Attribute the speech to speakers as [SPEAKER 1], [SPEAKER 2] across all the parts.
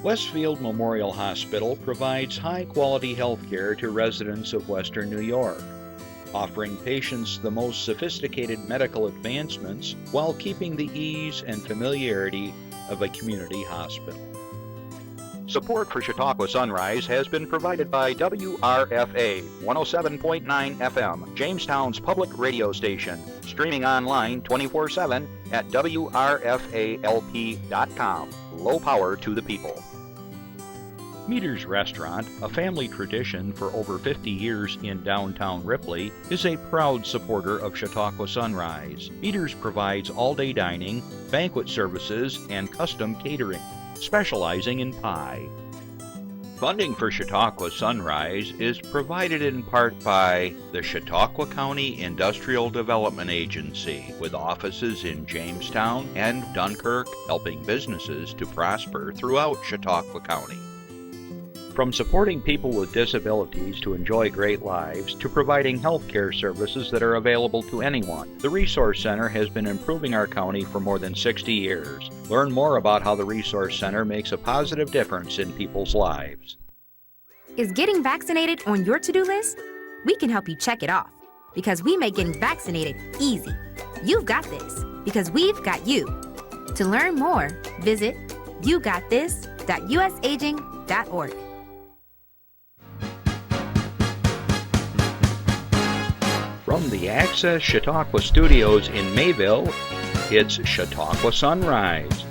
[SPEAKER 1] Westfield Memorial Hospital provides high-quality health care to residents of Western New York, offering patients the most sophisticated medical advancements while keeping the ease and familiarity of a community hospital. Support for Chautauqua Sunrise has been provided by WRFA 107.9 FM, Jamestown's public radio station, streaming online 24/7 at WRFALP.com. Low power to the people. Meter's Restaurant, a family tradition for over 50 years in downtown Ripley, is a proud supporter of Chautauqua Sunrise. Meter's provides all-day dining, banquet services, and custom catering, specializing in pie. Funding for Chautauqua Sunrise is provided in part by the Chautauqua County Industrial Development Agency, with offices in Jamestown and Dunkirk, helping businesses to prosper throughout Chautauqua County. From supporting people with disabilities to enjoy great lives to providing health care services that are available to anyone, the Resource Center has been improving our county for more than 60 years. Learn more about how the Resource Center makes a positive difference in people's lives.
[SPEAKER 2] Is getting vaccinated on your to-do list? We can help you check it off because we make getting vaccinated easy. You've got this because we've got you. To learn more, visit yougotthis.usaging.org.
[SPEAKER 1] From the Access Chautauqua Studios in Mayville, it's Chautauqua Sunrise.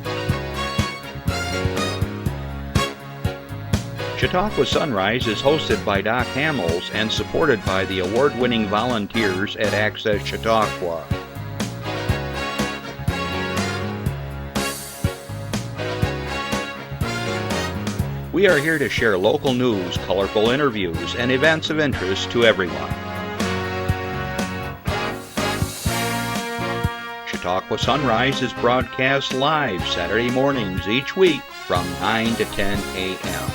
[SPEAKER 1] Chautauqua Sunrise is hosted by Doc Hamels and supported by the award-winning volunteers at Access Chautauqua. We are here to share local news, colorful interviews, and events of interest to everyone. Chautauqua Sunrise is broadcast live Saturday mornings each week from 9 to 10 a.m.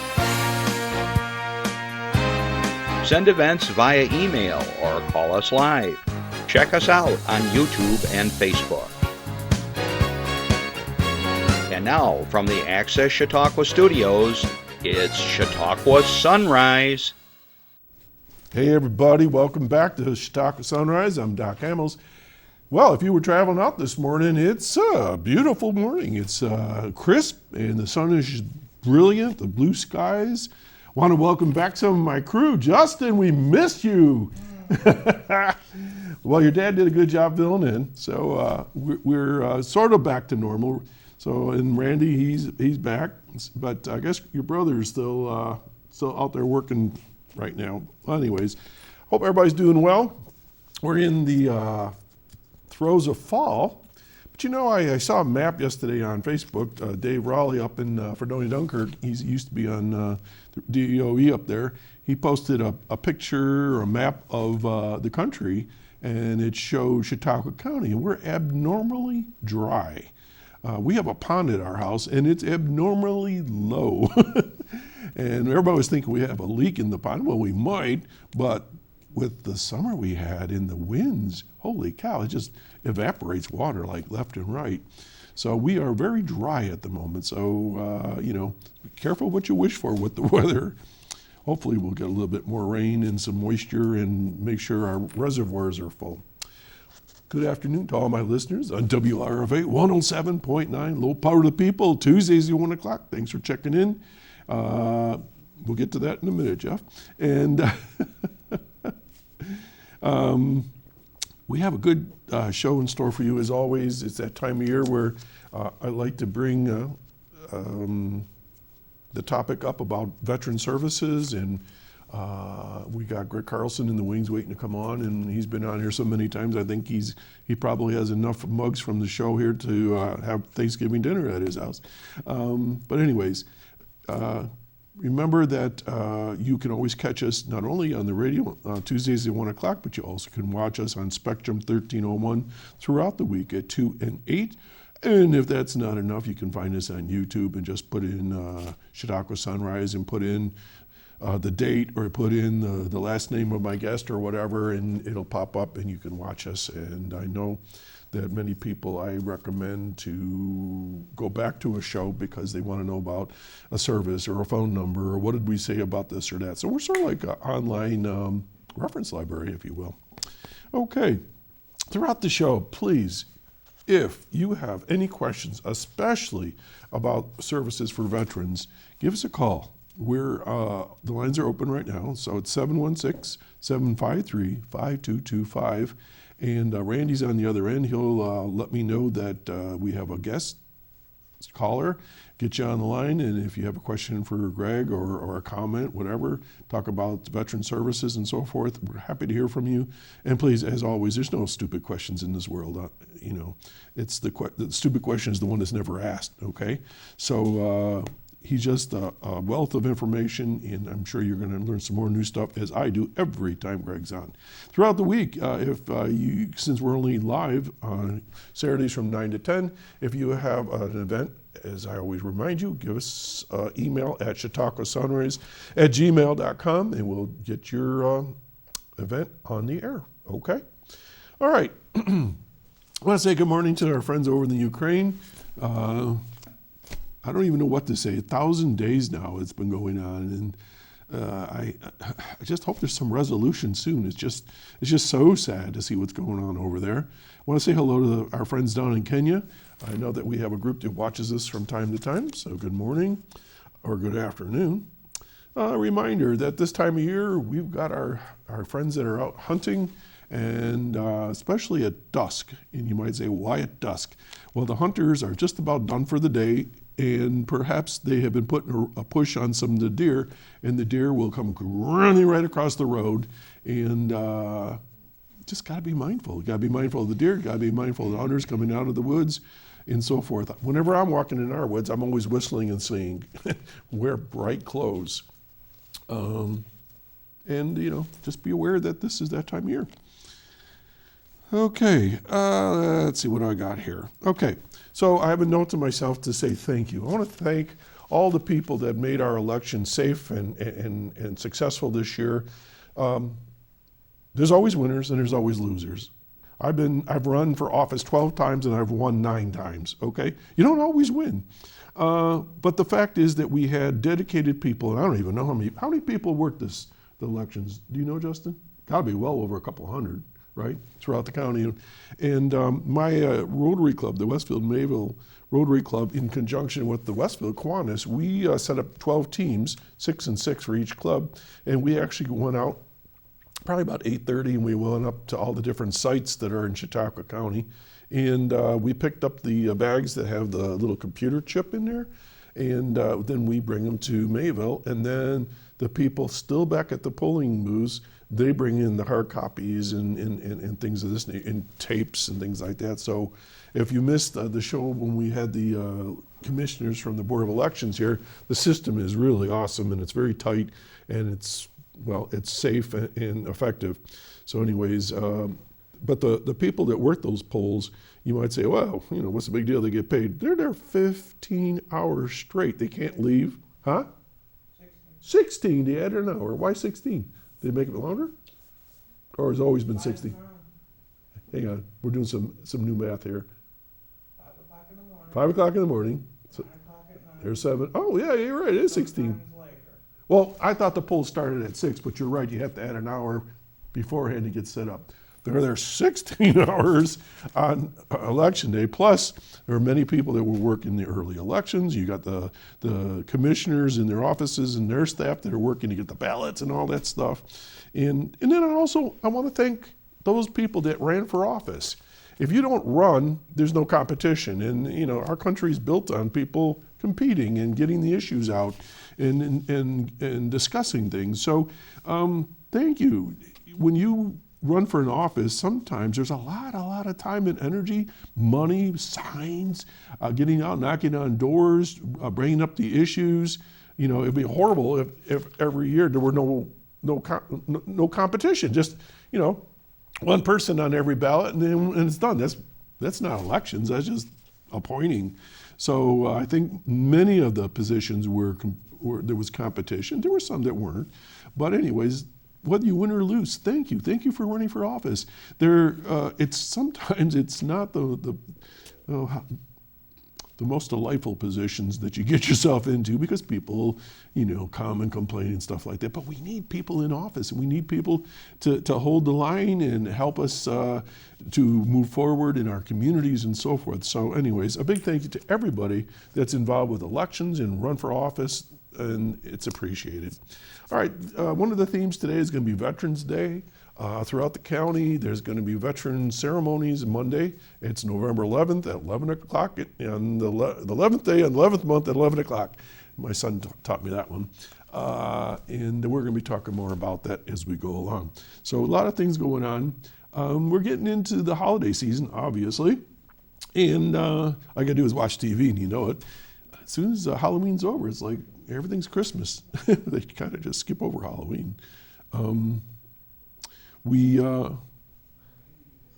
[SPEAKER 1] Send events via email or call us live. Check us out on YouTube and Facebook. And now, from the Access Chautauqua Studios, it's Chautauqua Sunrise.
[SPEAKER 3] Hey everybody, welcome back to Chautauqua Sunrise. I'm Doc Hamels. Well, if you were traveling out this morning, it's a beautiful morning. It's crisp and the sun is brilliant, the blue skies. Want to welcome back some of my crew. Justin, we missed you. Well, your dad did a good job filling in, so we're sort of back to normal. So, and Randy, he's back, but I guess your brother is still out there working right now. Well, anyways, hope everybody's doing well. We're in the throes of fall, but you know, I saw a map yesterday on Facebook. Dave Raleigh up in Fredonia Dunkirk, he used to be on the DOE up there. He posted a picture or a map of the country, and it showed Chautauqua County, and we're abnormally dry. We have a pond at our house, and it's abnormally low. And everybody was thinking we have a leak in the pond. Well, we might, but with the summer we had and the winds, holy cow, it just evaporates water like left and right. So we are very dry at the moment. So, you know, be careful what you wish for with the weather. Hopefully we'll get a little bit more rain and some moisture and make sure our reservoirs are full. Good afternoon to all my listeners on WRFA 107.9, Low Power to the People, Tuesdays at 1 o'clock. Thanks for checking in. We'll get to that in a minute, Jeff. And we have a good show in store for you as always. It's that time of year where I like to bring the topic up about veteran services, and we got Greg Carlson in the wings waiting to come on, and he's been on here so many times. I think he probably has enough mugs from the show here to have Thanksgiving dinner at his house. But anyways, remember that you can always catch us not only on the radio Tuesdays at 1 o'clock, but you also can watch us on Spectrum 1301 throughout the week at 2 and 8. And if that's not enough, you can find us on YouTube and just put in Chautauqua Sunrise and put in the date or put in the last name of my guest or whatever, and it'll pop up and you can watch us. And I know that many people, I recommend to go back to a show because they want to know about a service or a phone number or what did we say about this or that. So we're sort of like an online reference library, if you will. Okay, throughout the show, please, if you have any questions, especially about services for veterans, give us a call. The lines are open right now, so it's 716-753-5225. And Randy's on the other end. He'll let me know that we have a guest caller, get you on the line, and if you have a question for Greg or a comment, whatever, talk about veteran services and so forth, we're happy to hear from you. And please, as always, there's no stupid questions in this world. It's the stupid question is the one that's never asked, okay? So he's just a wealth of information, and I'm sure you're going to learn some more new stuff, as I do every time Greg's on. Throughout the week, since we're only live on Saturdays from 9 to 10, if you have an event, as I always remind you, give us email at chautauquasunrise@gmail.com, and we'll get your event on the air, okay? All right. I want to say good morning to our friends over in the Ukraine. I don't even know what to say. 1,000 days now it's been going on, and I just hope there's some resolution soon. It's just so sad to see what's going on over there. I want to say hello to our friends down in Kenya. I know that we have a group that watches us from time to time, so good morning or good afternoon. A reminder that this time of year we've got our friends that are out hunting, and especially at dusk. And you might say, why at dusk? Well, the hunters are just about done for the day, and perhaps they have been putting a push on some of the deer, and the deer will come running right across the road, and just got to be mindful. You got to be mindful of the deer, got to be mindful of the hunters coming out of the woods, and so forth. Whenever I'm walking in our woods, I'm always whistling and saying, wear bright clothes. And, just be aware that this is that time of year. Okay, let's see what I got here. Okay, so I have a note to myself to say thank you. I want to thank all the people that made our election safe and successful this year. There's always winners and there's always losers. I've run for office 12 times and I've won 9 times, okay? You don't always win. But the fact is that we had dedicated people, and I don't even know how many people worked the elections. Do you know, Justin? Gotta be well over a couple hundred, right? Throughout the county. And my Rotary Club, the Westfield Mayville Rotary Club, in conjunction with the Westfield Kiwanis, we set up 12 teams, 6 and 6 for each club, and we actually went out probably about 8:30, and we went up to all the different sites that are in Chautauqua County, and we picked up the bags that have the little computer chip in there, and then we bring them to Mayville, and then the people still back at the polling booths, they bring in the hard copies and things of this, and tapes and things like that. So if you missed the show when we had the commissioners from the Board of Elections here, the system is really awesome, and it's very tight, and it's safe and effective. So anyways, but the people that work those polls, you might say, well, what's the big deal? They get paid. They're there 15 hours straight. They can't leave. Huh? 16. They added an hour. Why 16? Did they make it longer? Or has it always been 16? Hang on. We're doing some new math here.
[SPEAKER 4] 5 o'clock in the morning.
[SPEAKER 3] 5 o'clock in the morning.
[SPEAKER 4] 9 o'clock at night.
[SPEAKER 3] There's 7. Oh, yeah, you're right. It is 16.
[SPEAKER 4] Sometimes later.
[SPEAKER 3] Well, I thought the poll started at 6, but you're right. You have to add an hour beforehand to get set up. They're there 16 hours on election day. Plus, there are many people that will work in the early elections. You got the commissioners in their offices and their staff that are working to get the ballots and all that stuff. And then I want to thank those people that ran for office. If you don't run, there's no competition. And our country is built on people competing and getting the issues out and discussing things. So thank you. When you run for an office, sometimes there's a lot of time and energy, money, signs, getting out, knocking on doors, bringing up the issues. It'd be horrible if every year there were no competition. Just one person on every ballot, and it's done. That's not elections. That's just appointing. So I think many of the positions were there was competition. There were some that weren't, but anyways, whether you win or lose, thank you. Thank you for running for office. Sometimes it's not the the most delightful positions that you get yourself into, because people, come and complain and stuff like that. But we need people in office, and we need people to hold the line and help us to move forward in our communities and so forth. So anyways, a big thank you to everybody that's involved with elections and run for office, and it's appreciated. All right, one of the themes today is going to be Veterans Day. Throughout the county, there's going to be veteran ceremonies Monday. It's November 11th at 11 o'clock, and the 11th day and 11th month at 11 o'clock. My son taught me that one. And we're going to be talking more about that as we go along. So a lot of things going on. We're getting into the holiday season, obviously. And all I got to do is watch TV, and you know it. As soon as Halloween's over, it's like everything's Christmas. They kind of just skip over Halloween. We are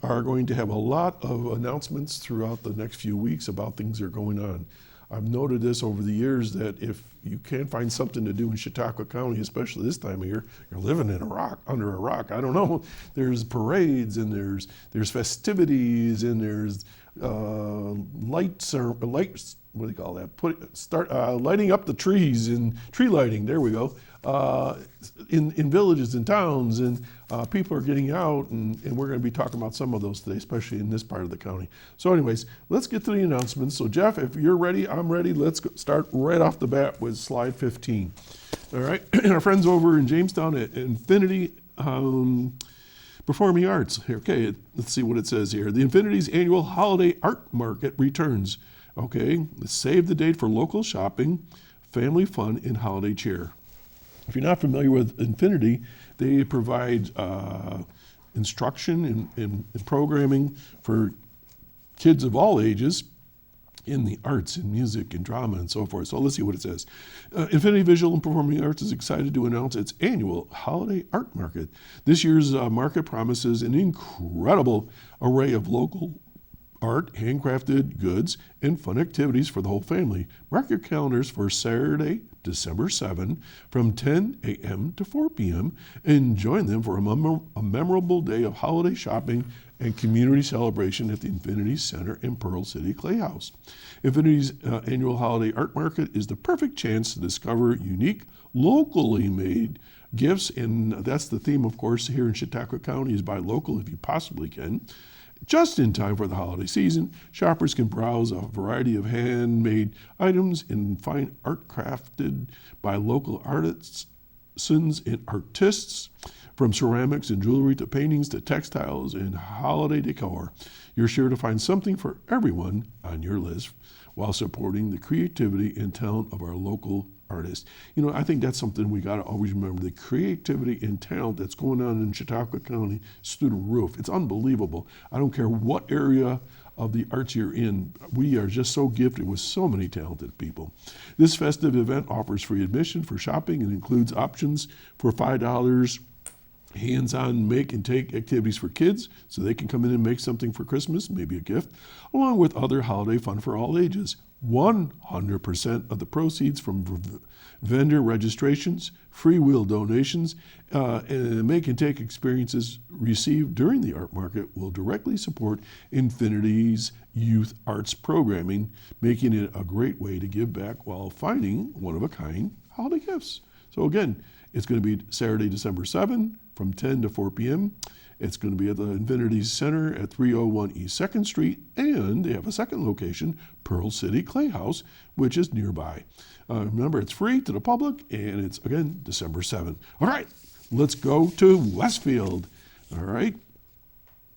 [SPEAKER 3] going to have a lot of announcements throughout the next few weeks about things that are going on. I've noted this over the years that if you can't find something to do in Chautauqua County, especially this time of year, you're living in under a rock. I don't know. There's parades, and there's festivities, and there's lights, what do you call that? Lighting up the trees, and tree lighting. There we go. In villages and towns, and people are getting out, and we're going to be talking about some of those today, especially in this part of the county. So anyways, let's get to the announcements. So Jeff, if you're ready, I'm ready. Let's start right off the bat with slide 15. All right, and our friends over in Jamestown at Infinity Performing Arts. Okay, let's see what it says here. The Infinity's annual holiday art market returns. Okay, save the date for local shopping, family fun, and holiday cheer. If you're not familiar with Infinity, they provide instruction and programming for kids of all ages in the arts and music and drama and so forth. So let's see what it says. Infinity Visual and Performing Arts is excited to announce its annual holiday art market. This year's market promises an incredible array of local art, handcrafted goods, and fun activities for the whole family. Mark your calendars for Saturday, December 7 from 10 a.m. to 4 p.m. and join them for a memorable day of holiday shopping and community celebration at the Infinity Center in Pearl City Clay House. Infinity's annual holiday art market is the perfect chance to discover unique, locally made gifts, and that's the theme, of course, here in Chautauqua County, is buy local if you possibly can. Just in time for the holiday season, shoppers can browse a variety of handmade items and find art crafted by local artisans and artists, from ceramics and jewelry to paintings to textiles and holiday decor. You're sure to find something for everyone on your list while supporting the creativity and talent of our local artists. I think that's something we got to always remember. The creativity and talent that's going on in Chautauqua County is through the roof. It's unbelievable. I don't care what area of the arts you're in. We are just so gifted with so many talented people. This festive event offers free admission for shopping and includes options for $5 hands-on make and take activities for kids, so they can come in and make something for Christmas, maybe a gift, along with other holiday fun for all ages. 100% of the proceeds from vendor registrations, free will donations, and make and take experiences received during the art market will directly support Infinity's youth arts programming, making it a great way to give back while finding one-of-a-kind holiday gifts. So again, it's going to be Saturday, December 7 from 10 to 4 p.m. It's going to be at the Infinity Center at 301 East 2nd Street, and they have a second location, Pearl City Clay House, which is nearby. Remember, it's free to the public, and it's, again, December 7. All right, let's go to Westfield. All right,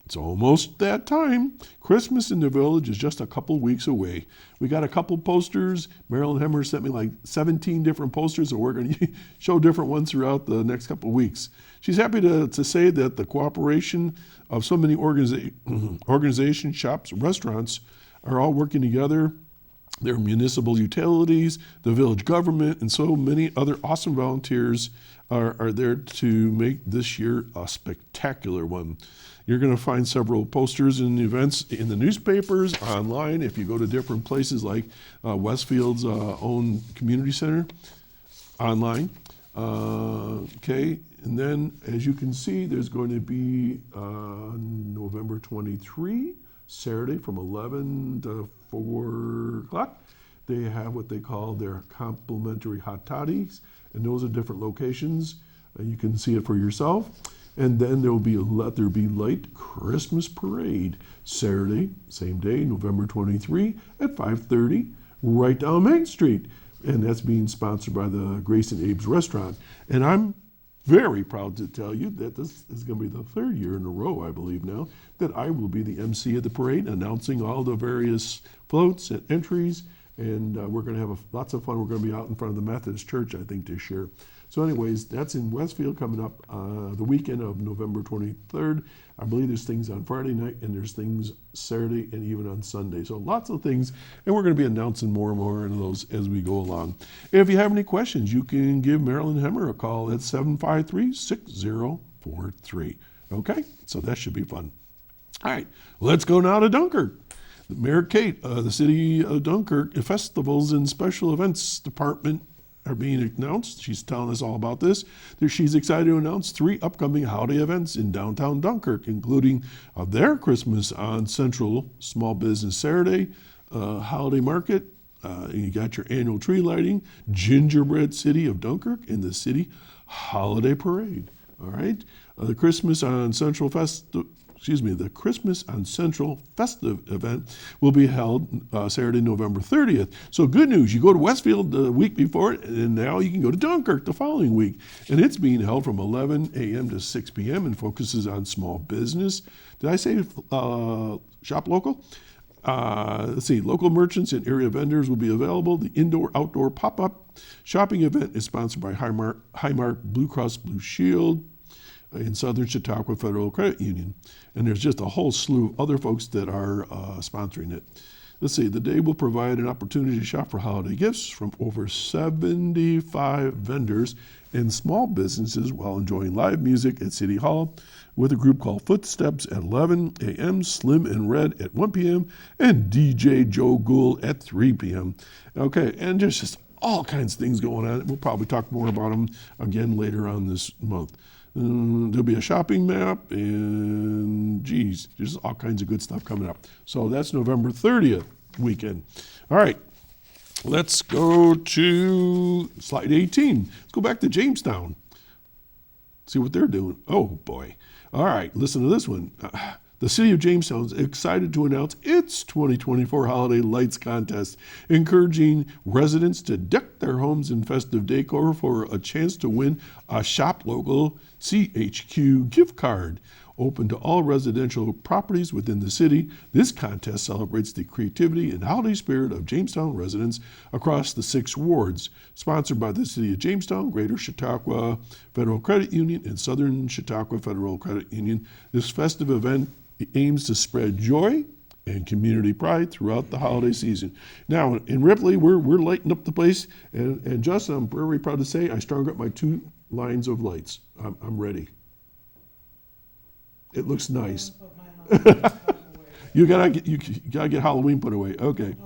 [SPEAKER 3] it's almost that time. Christmas in the Village is just a couple weeks away. We got a couple posters. Marilyn Hemmer sent me like 17 different posters, and we're going to show different ones throughout the next couple weeks. She's happy to say that the cooperation of so many organizations, shops, restaurants are all working together. There are municipal utilities, the village government, and so many other awesome volunteers are there to make this year a spectacular one. You're going to find several posters and events in the newspapers, online, if you go to different places like Westfield's own community center, online. Okay, and then as you can see, there's going to be November 23, Saturday from 11 to 4 o'clock. They have what they call their complimentary hot toddies, and those are different locations. You can see it for yourself. And then there will be a Let There Be Light Christmas Parade, Saturday, same day, November 23 at 5:30, right down Main Street. And that's being sponsored by the Grace and Abe's Restaurant. And I'm very proud to tell you that this is going to be the 3rd year in a row, I believe now, that I will be the MC of the parade, announcing all the various floats and entries. And we're going to have lots of fun. We're going to be out in front of the Methodist Church, I think, this year. So anyways, that's in Westfield coming up the weekend of November 23rd. I believe there's things on Friday night, and there's things Saturday and even on Sunday. So lots of things, and we're going to be announcing more and more of those as we go along. If you have any questions, you can give Marilyn Hemmer a call at 753-6043. Okay, so that should be fun. All right, let's go now to Dunkirk. Mayor Kate, the City of Dunkirk Festivals and Special Events Department are being announced. She's telling us all about this. She's excited to announce 3 upcoming holiday events in downtown Dunkirk, including their Christmas on Central Small Business Saturday, holiday market. You got your annual tree lighting, Gingerbread City of Dunkirk, and the City Holiday Parade. All right, the Christmas on Central festive event will be held Saturday, November 30th. So good news, you go to Westfield the week before it, and now you can go to Dunkirk the following week. And it's being held from 11 a.m. to 6 p.m. and focuses on small business. Did I say shop local? Let's see, local merchants and area vendors will be available. The indoor-outdoor pop-up shopping event is sponsored by Highmark Blue Cross Blue Shield in Southern Chautauqua Federal Credit Union. And there's just a whole slew of other folks that are sponsoring it. Let's see, the day will provide an opportunity to shop for holiday gifts from over 75 vendors and small businesses while enjoying live music at City Hall with a group called Footsteps at 11 a.m., Slim and Red at 1 p.m., and DJ Joe Gould at 3 p.m. Okay, and there's just all kinds of things going on. We'll probably talk more about them again later on this month. There'll be a shopping map, and geez, there's all kinds of good stuff coming up. So that's November 30th weekend. All right, let's go to slide 18. Let's go back to Jamestown. See what they're doing. Oh, boy. All right, listen to this one. The City of Jamestown is excited to announce its 2024 Holiday Lights Contest, encouraging residents to deck their homes in festive decor for a chance to win a Shop Local CHQ gift card. Open to all residential properties within the city, this contest celebrates the creativity and holiday spirit of Jamestown residents across the 6 wards. Sponsored by the City of Jamestown, Greater Chautauqua Federal Credit Union, and Southern Chautauqua Federal Credit Union, this festive event aims to spread joy and community pride throughout the holiday season. Now, in Ripley, we're lighting up the place, and Justin, I'm very proud to say I strung up my 2 lines of lights. I'm ready. It looks nice. You gotta get Halloween put away. Okay.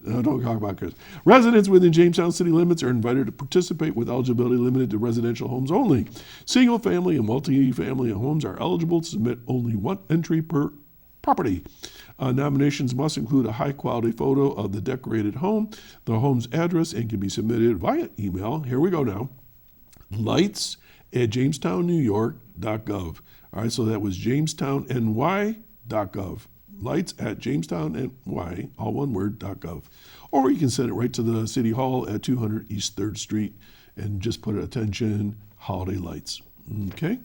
[SPEAKER 3] Don't talk about Christmas. Residents within Jamestown city limits are invited to participate with eligibility limited to residential homes only. Single family and multi-family homes are eligible to submit only 1 entry per property. Nominations must include a high-quality photo of the decorated home, the home's address, and can be submitted via email. Here we go now. lights@jamestownnewyork.gov. All right, so that was jamestowny.gov. lights@jamestowny, all one word, .gov. Or you can send it right to the City Hall at 200 East 3rd Street and just put attention, holiday lights. Okay?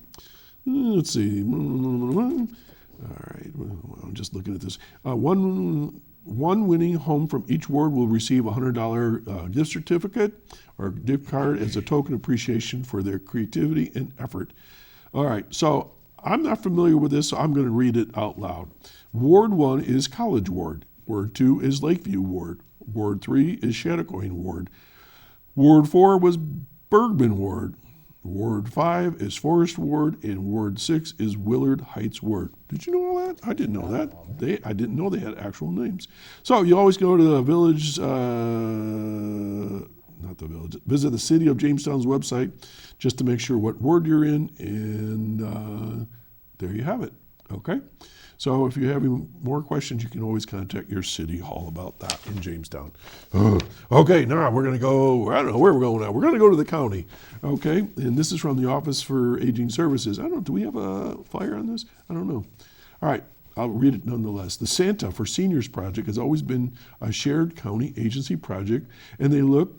[SPEAKER 3] Let's see. All right, well, I'm just looking at this. One winning home from each ward will receive a $100 gift certificate or gift card as a token appreciation for their creativity and effort. All right, so I'm not familiar with this, so I'm going to read it out loud. Ward 1 is College Ward. Ward 2 is Lakeview Ward. Ward 3 is Chautauqua Ward. Ward 4 was Bergman Ward. Ward 5 is Forest Ward, and Ward 6 is Willard Heights Ward. Did you know all that? I didn't know that. I didn't know they had actual names. So you always go to the village, not the village, visit the City of Jamestown's website just to make sure what ward you're in, and there you have it. Okay? So if you have any more questions, you can always contact your city hall about that in Jamestown. Okay, now we're going to go, I don't know where we're going now. We're going to go to the county, okay? And this is from the Office for Aging Services. I don't know, do we have a flyer on this? I don't know. All right, I'll read it nonetheless. The Santa for Seniors project has always been a shared county agency project, and they look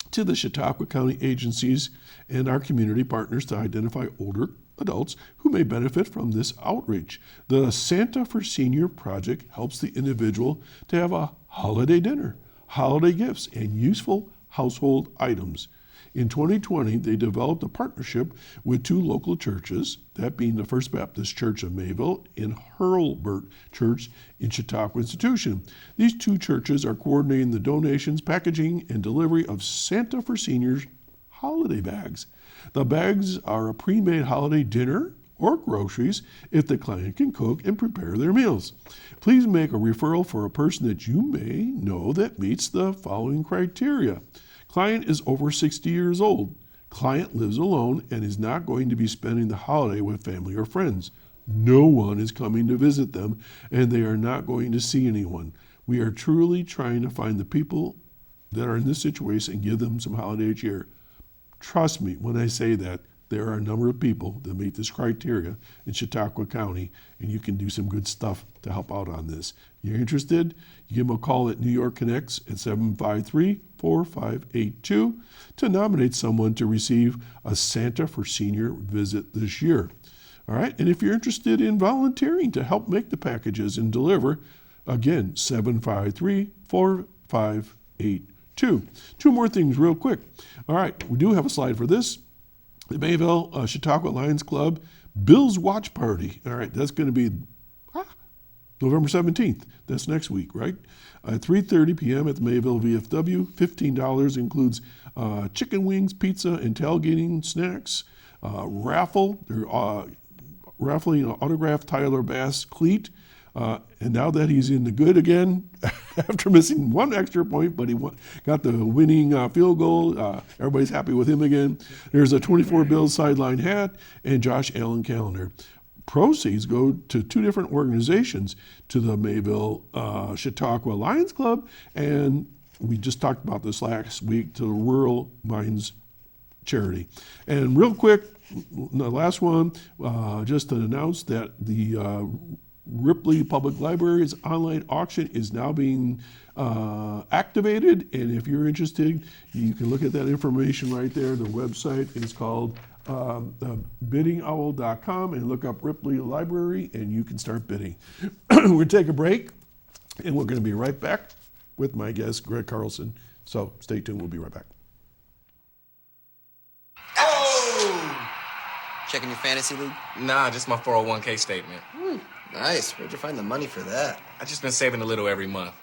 [SPEAKER 3] to the Chautauqua County agencies and our community partners to identify older adults who may benefit from this outreach. The Santa for Senior project helps the individual to have a holiday dinner, holiday gifts, and useful household items. In 2020, they developed a partnership with 2 local churches, that being the First Baptist Church of Mayville and Hurlburt Church in Chautauqua Institution. These 2 churches are coordinating the donations, packaging, and delivery of Santa for Seniors holiday bags. The bags are a pre-made holiday dinner or groceries if the client can cook and prepare their meals. Please make a referral for a person that you may know that meets the following criteria. Client is over 60 years old. Client lives alone and is not going to be spending the holiday with family or friends. No one is coming to visit them, and they are not going to see anyone. We are truly trying to find the people that are in this situation and give them some holiday cheer. Trust me when I say that there are a number of people that meet this criteria in Chautauqua County, and you can do some good stuff to help out on this. You're interested? You give them a call at New York Connects at 753-4582 to nominate someone to receive a Santa for Senior visit this year. All right, and if you're interested in volunteering to help make the packages and deliver, again, 753-4582. 2 more things real quick. All right, we do have a slide for this. The Mayville Chautauqua Lions Club Bills Watch Party. All right, that's going to be November 17th. That's next week, right? At 3:30 p.m. at the Mayville VFW. $15 includes chicken wings, pizza, and tailgating snacks. Raffle. They're raffling an autographed Tyler Bass cleat. And now that he's in the good again, after missing 1 extra point, but he got the winning field goal, everybody's happy with him again. There's a 24 Bills sideline hat and Josh Allen calendar. Proceeds go to 2 different organizations, to the Mayville Chautauqua Lions Club, and we just talked about this last week, to the Rural Minds Charity. And real quick, the last one, just to announce that the Ripley Public Library's online auction is now being activated, and if you're interested, you can look at that information right there. The website is called biddingowl.com, and look up Ripley Library, and you can start bidding. We're going to take a break, and we're going to be right back with my guest, Greg Carlson. So stay tuned. We'll be right back.
[SPEAKER 5] Checking your fantasy league?
[SPEAKER 6] Nah, just my 401k statement.
[SPEAKER 5] Nice. Where'd you find the money for that?
[SPEAKER 6] I just been saving a little every month.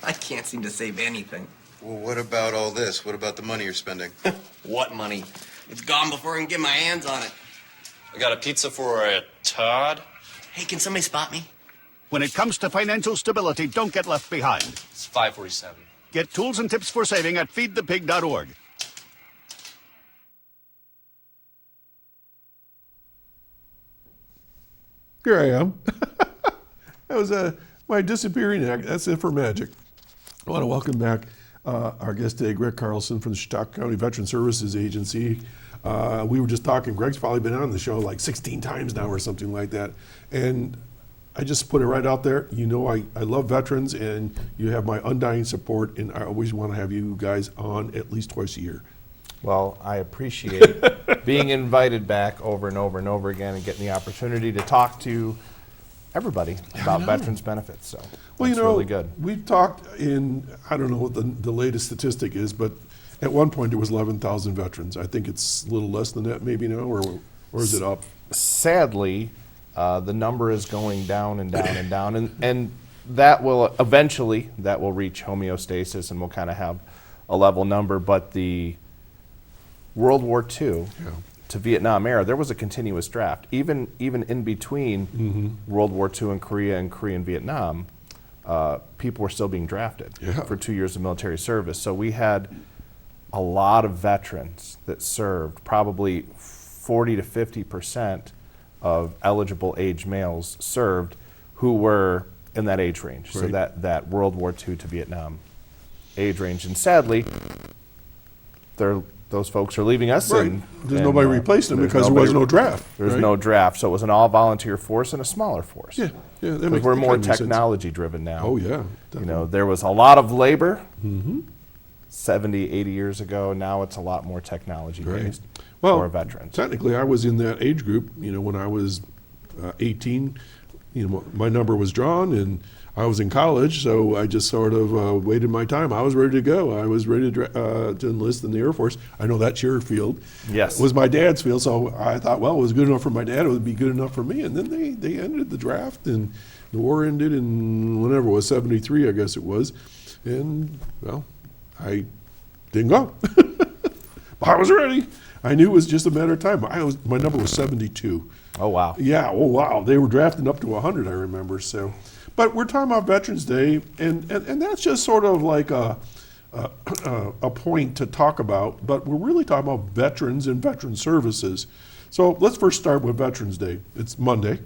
[SPEAKER 5] I can't seem to save anything.
[SPEAKER 7] Well, what about all this? What about the money you're spending?
[SPEAKER 5] What money? It's gone before I can get my hands on it.
[SPEAKER 8] I got a pizza for a Todd.
[SPEAKER 5] Hey, can somebody spot me?
[SPEAKER 9] When it comes to financial stability, don't get left behind.
[SPEAKER 8] It's 547.
[SPEAKER 9] Get tools and tips for saving at feedthepig.org.
[SPEAKER 3] Here I am. That was my disappearing act. That's it for magic. I want to welcome back our guest today, Greg Carlson from the Chautauqua County Veteran Services Agency. We were just talking. Greg's probably been on the show like 16 times now or something like that. And I just put it right out there. You know, I love veterans, and you have my undying support, and I always want to have you guys on at least twice a year.
[SPEAKER 10] Well, I appreciate being invited back over and over and over again and getting the opportunity to talk to everybody about veterans benefits. So
[SPEAKER 3] well,
[SPEAKER 10] it's really good.
[SPEAKER 3] We've talked in, I don't know what the latest statistic is, but at one point there was 11,000 veterans. I think it's a little less than that maybe now, or is it up?
[SPEAKER 10] Sadly, the number is going down and down and down, and that will eventually reach homeostasis, and we'll kind of have a level number. But the World War II to Vietnam era, there was a continuous draft. Even in between World War II and Korea and Vietnam, people were still being drafted for 2 years of military service. So we had a lot of veterans that served, probably 40 to 50% of eligible age males served who were in that age range. So
[SPEAKER 3] Right.
[SPEAKER 10] that World War II to Vietnam age range. And sadly, those folks are leaving us.
[SPEAKER 3] Right. There's nobody replacing them because there was no draft.
[SPEAKER 10] There's
[SPEAKER 3] right?
[SPEAKER 10] no draft. So it was an all-volunteer force and a smaller force.
[SPEAKER 3] Yeah, yeah. That
[SPEAKER 10] Because
[SPEAKER 3] makes
[SPEAKER 10] we're more
[SPEAKER 3] that makes sense.
[SPEAKER 10] technology-driven now.
[SPEAKER 3] Oh, yeah.
[SPEAKER 10] You know, there was a lot of labor 70, 80 years ago. Now it's a lot more technology-based
[SPEAKER 3] Well,
[SPEAKER 10] for veterans.
[SPEAKER 3] technically, I was in that age group, you know, when I was 18, you know, my number was drawn and I was in college, so I just sort of waited my time. I was ready to go. I was ready to enlist in the Air Force. I know that's your field.
[SPEAKER 10] Yes.
[SPEAKER 3] It was my dad's field, so I thought, well, it was good enough for my dad, it would be good enough for me. And then they ended the draft, and the war ended in whenever it was, 73, I guess it was. And, well, I didn't go. I was ready. I knew it was just a matter of time. My number was 72.
[SPEAKER 10] Oh, wow.
[SPEAKER 3] Yeah, oh, wow. They were drafting up to 100, I remember, so. But we're talking about Veterans Day, and that's just sort of like a point to talk about, but we're really talking about veterans and veteran services. So let's first start with Veterans Day. It's Monday.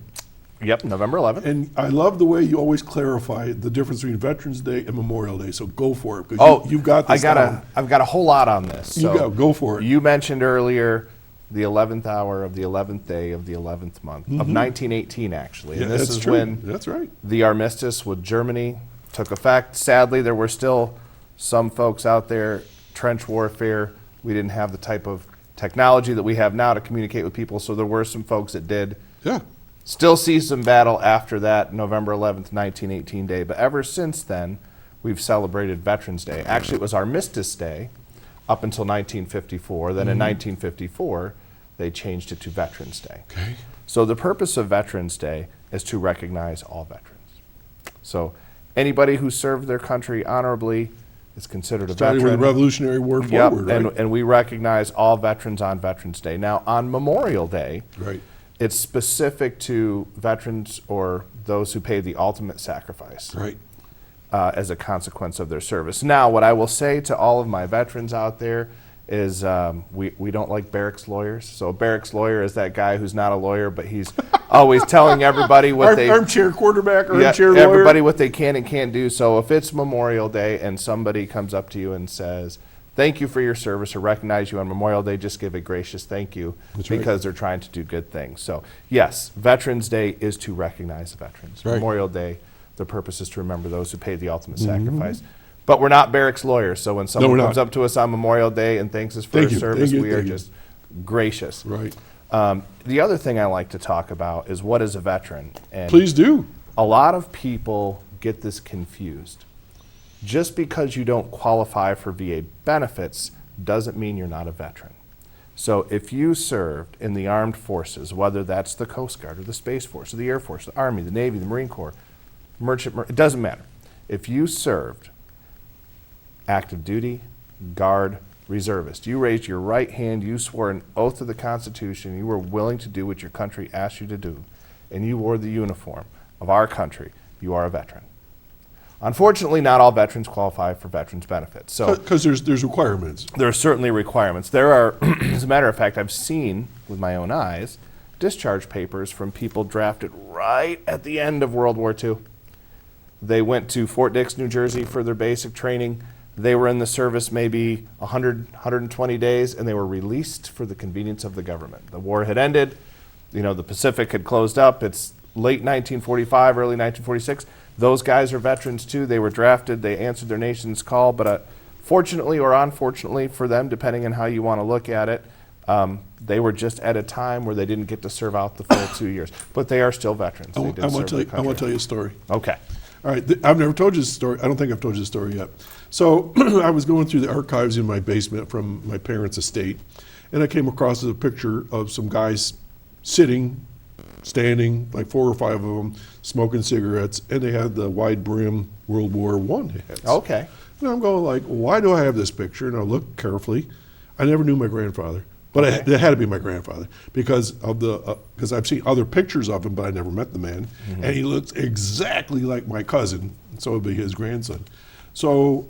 [SPEAKER 10] Yep, November 11th.
[SPEAKER 3] And I love the way you always clarify the difference between Veterans Day and Memorial Day, so go for it. Because you've got this down.
[SPEAKER 10] I've got a whole lot on this. So
[SPEAKER 3] Go for it.
[SPEAKER 10] You mentioned earlier the 11th hour of the 11th day of the 11th month of 1918, actually.
[SPEAKER 3] Yeah,
[SPEAKER 10] And this
[SPEAKER 3] that's
[SPEAKER 10] is
[SPEAKER 3] true.
[SPEAKER 10] when
[SPEAKER 3] That's right.
[SPEAKER 10] the armistice with Germany took effect. Sadly, there were still some folks out there, trench warfare. We didn't have the type of technology that we have now to communicate with people, so there were some folks that did.
[SPEAKER 3] Yeah.
[SPEAKER 10] Still see some battle after that November 11th, 1918 day. But ever since then, we've celebrated Veterans Day. Actually, it was Armistice Day up until 1954. Then in 1954, they changed it to Veterans Day.
[SPEAKER 3] Okay.
[SPEAKER 10] So the purpose of Veterans Day is to recognize all veterans. So anybody who served their country honorably is considered a
[SPEAKER 3] Starting
[SPEAKER 10] veteran.
[SPEAKER 3] with the Revolutionary War
[SPEAKER 10] Yep,
[SPEAKER 3] forward, right?
[SPEAKER 10] and we recognize all veterans on Veterans Day. Now, on Memorial Day,
[SPEAKER 3] Right.
[SPEAKER 10] it's specific to veterans or those who pay the ultimate sacrifice
[SPEAKER 3] Right.
[SPEAKER 10] as a consequence of their service. Now, what I will say to all of my veterans out there is we don't like barracks lawyers. So a barracks lawyer is that guy who's not a lawyer, but he's always telling everybody what they...
[SPEAKER 3] Armchair quarterback,
[SPEAKER 10] Yeah,
[SPEAKER 3] armchair lawyer.
[SPEAKER 10] everybody what they can and can't do. So if it's Memorial Day and somebody comes up to you and says, thank you for your service or recognize you on Memorial Day, just give a gracious thank you
[SPEAKER 3] That's right.
[SPEAKER 10] because they're trying to do good things. So yes, Veterans Day is to recognize the veterans.
[SPEAKER 3] Right.
[SPEAKER 10] Memorial Day, the purpose is to remember those who paid the ultimate sacrifice. But we're not barracks lawyers, so when someone
[SPEAKER 3] we're
[SPEAKER 10] comes
[SPEAKER 3] not.
[SPEAKER 10] up to us on Memorial Day and thanks us for
[SPEAKER 3] Thank
[SPEAKER 10] our
[SPEAKER 3] you,
[SPEAKER 10] service,
[SPEAKER 3] thank you,
[SPEAKER 10] we are
[SPEAKER 3] thank you.
[SPEAKER 10] just gracious.
[SPEAKER 3] Right.
[SPEAKER 10] The other thing I like to talk about is what is a veteran. And
[SPEAKER 3] Please do.
[SPEAKER 10] a lot of people get this confused. Just because you don't qualify for VA benefits doesn't mean you're not a veteran. So if you served in the armed forces, whether that's the Coast Guard or the Space Force or the Air Force, the Army, the Navy, the Marine Corps, it doesn't matter. If you served active duty, guard, reservist, you raised your right hand, you swore an oath to the Constitution, you were willing to do what your country asked you to do, and you wore the uniform of our country, you are a veteran. Unfortunately, not all veterans qualify for veterans benefits. So
[SPEAKER 3] Because there's requirements.
[SPEAKER 10] there are certainly requirements. There are, as a matter of fact, I've seen with my own eyes discharge papers from people drafted right at the end of World War II. They went to Fort Dix, New Jersey for their basic training. They were in the service maybe 100, 120 days, and they were released for the convenience of the government. The war had ended. You know, the Pacific had closed up. It's late 1945, early 1946. Those guys are veterans too. They were drafted. They answered their nation's call. But fortunately or unfortunately for them, depending on how you want to look at it, they were just at a time where they didn't get to serve out the full 2 years. But they are still veterans.
[SPEAKER 3] I
[SPEAKER 10] They
[SPEAKER 3] want
[SPEAKER 10] did
[SPEAKER 3] to
[SPEAKER 10] serve their
[SPEAKER 3] tell
[SPEAKER 10] country.
[SPEAKER 3] you a story.
[SPEAKER 10] Okay.
[SPEAKER 3] All right, I've never told you this story. I don't think I've told you this story yet. So I was going through the archives in my basement from my parents' estate, and I came across a picture of some guys sitting, standing, like 4 or 5 of them, smoking cigarettes, and they had the wide brim World War I hats.
[SPEAKER 10] Okay.
[SPEAKER 3] And I'm going like, why do I have this picture? And I look carefully. I never knew my grandfather, but it had to be my grandfather because of because I've seen other pictures of him, but I never met the man, and he looks exactly like my cousin. So it'd be his grandson. So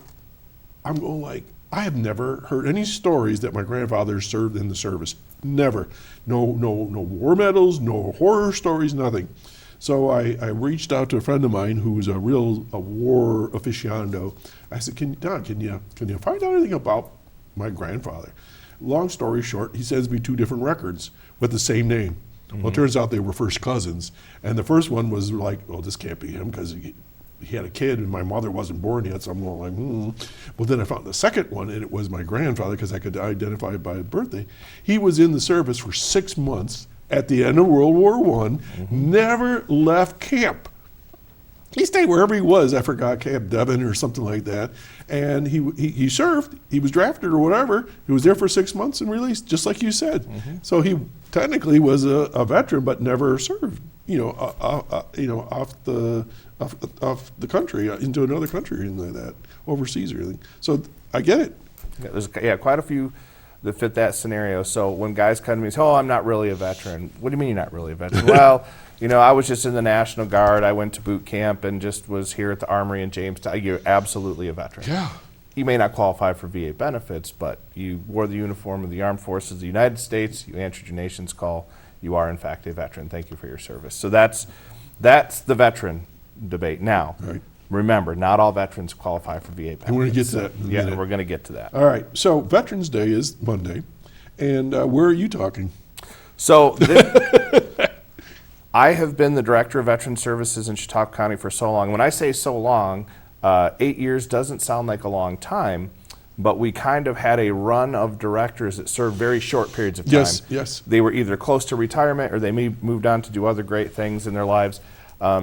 [SPEAKER 3] I'm going like, I have never heard any stories that my grandfather served in the service. Never. No war medals, no horror stories, nothing. So I reached out to a friend of mine who was a war aficionado. I said, Don, can you find out anything about my grandfather? Long story short, he sends me 2 different records with the same name. Well, it turns out they were first cousins. And the first one was like, oh, this can't be him because he had a kid and my mother wasn't born yet, so I'm going like, Well, then I found the second one, and it was my grandfather because I could identify it by birthday. He was in the service for 6 months at the end of World War I, never left camp. He stayed wherever he was. I forgot, Camp Devon or something like that. And he served. He was drafted or whatever. He was there for 6 months and released, just like you said. So he technically was a veteran, but never served. Off the country into another country and like that, overseas or anything. So I get it.
[SPEAKER 10] Yeah, there's quite a few that fit that scenario. So when guys come to me and say, "Oh, I'm not really a veteran." What do you mean you're not really a veteran? Well, I was just in the National Guard. I went to boot camp and just was here at the Armory in Jamestown. You're absolutely a veteran.
[SPEAKER 3] Yeah.
[SPEAKER 10] You may not qualify for VA benefits, but you wore the uniform of the Armed Forces of the United States. You answered your nation's call. You are, in fact, a veteran. Thank you for your service. So that's the veteran debate. Now, remember, not all veterans qualify for VA benefits.
[SPEAKER 3] And we're going to get to that in a
[SPEAKER 10] Yeah,
[SPEAKER 3] minute.
[SPEAKER 10] we're going to get to that.
[SPEAKER 3] All right. So Veterans Day is Monday. And where are you talking?
[SPEAKER 10] So I have been the Director of Veteran Services in Chautauqua County for so long. When I say so long, 8 years doesn't sound like a long time, but we kind of had a run of directors that served very short periods of time.
[SPEAKER 3] Yes.
[SPEAKER 10] They were either close to retirement or they moved on to do other great things in their lives.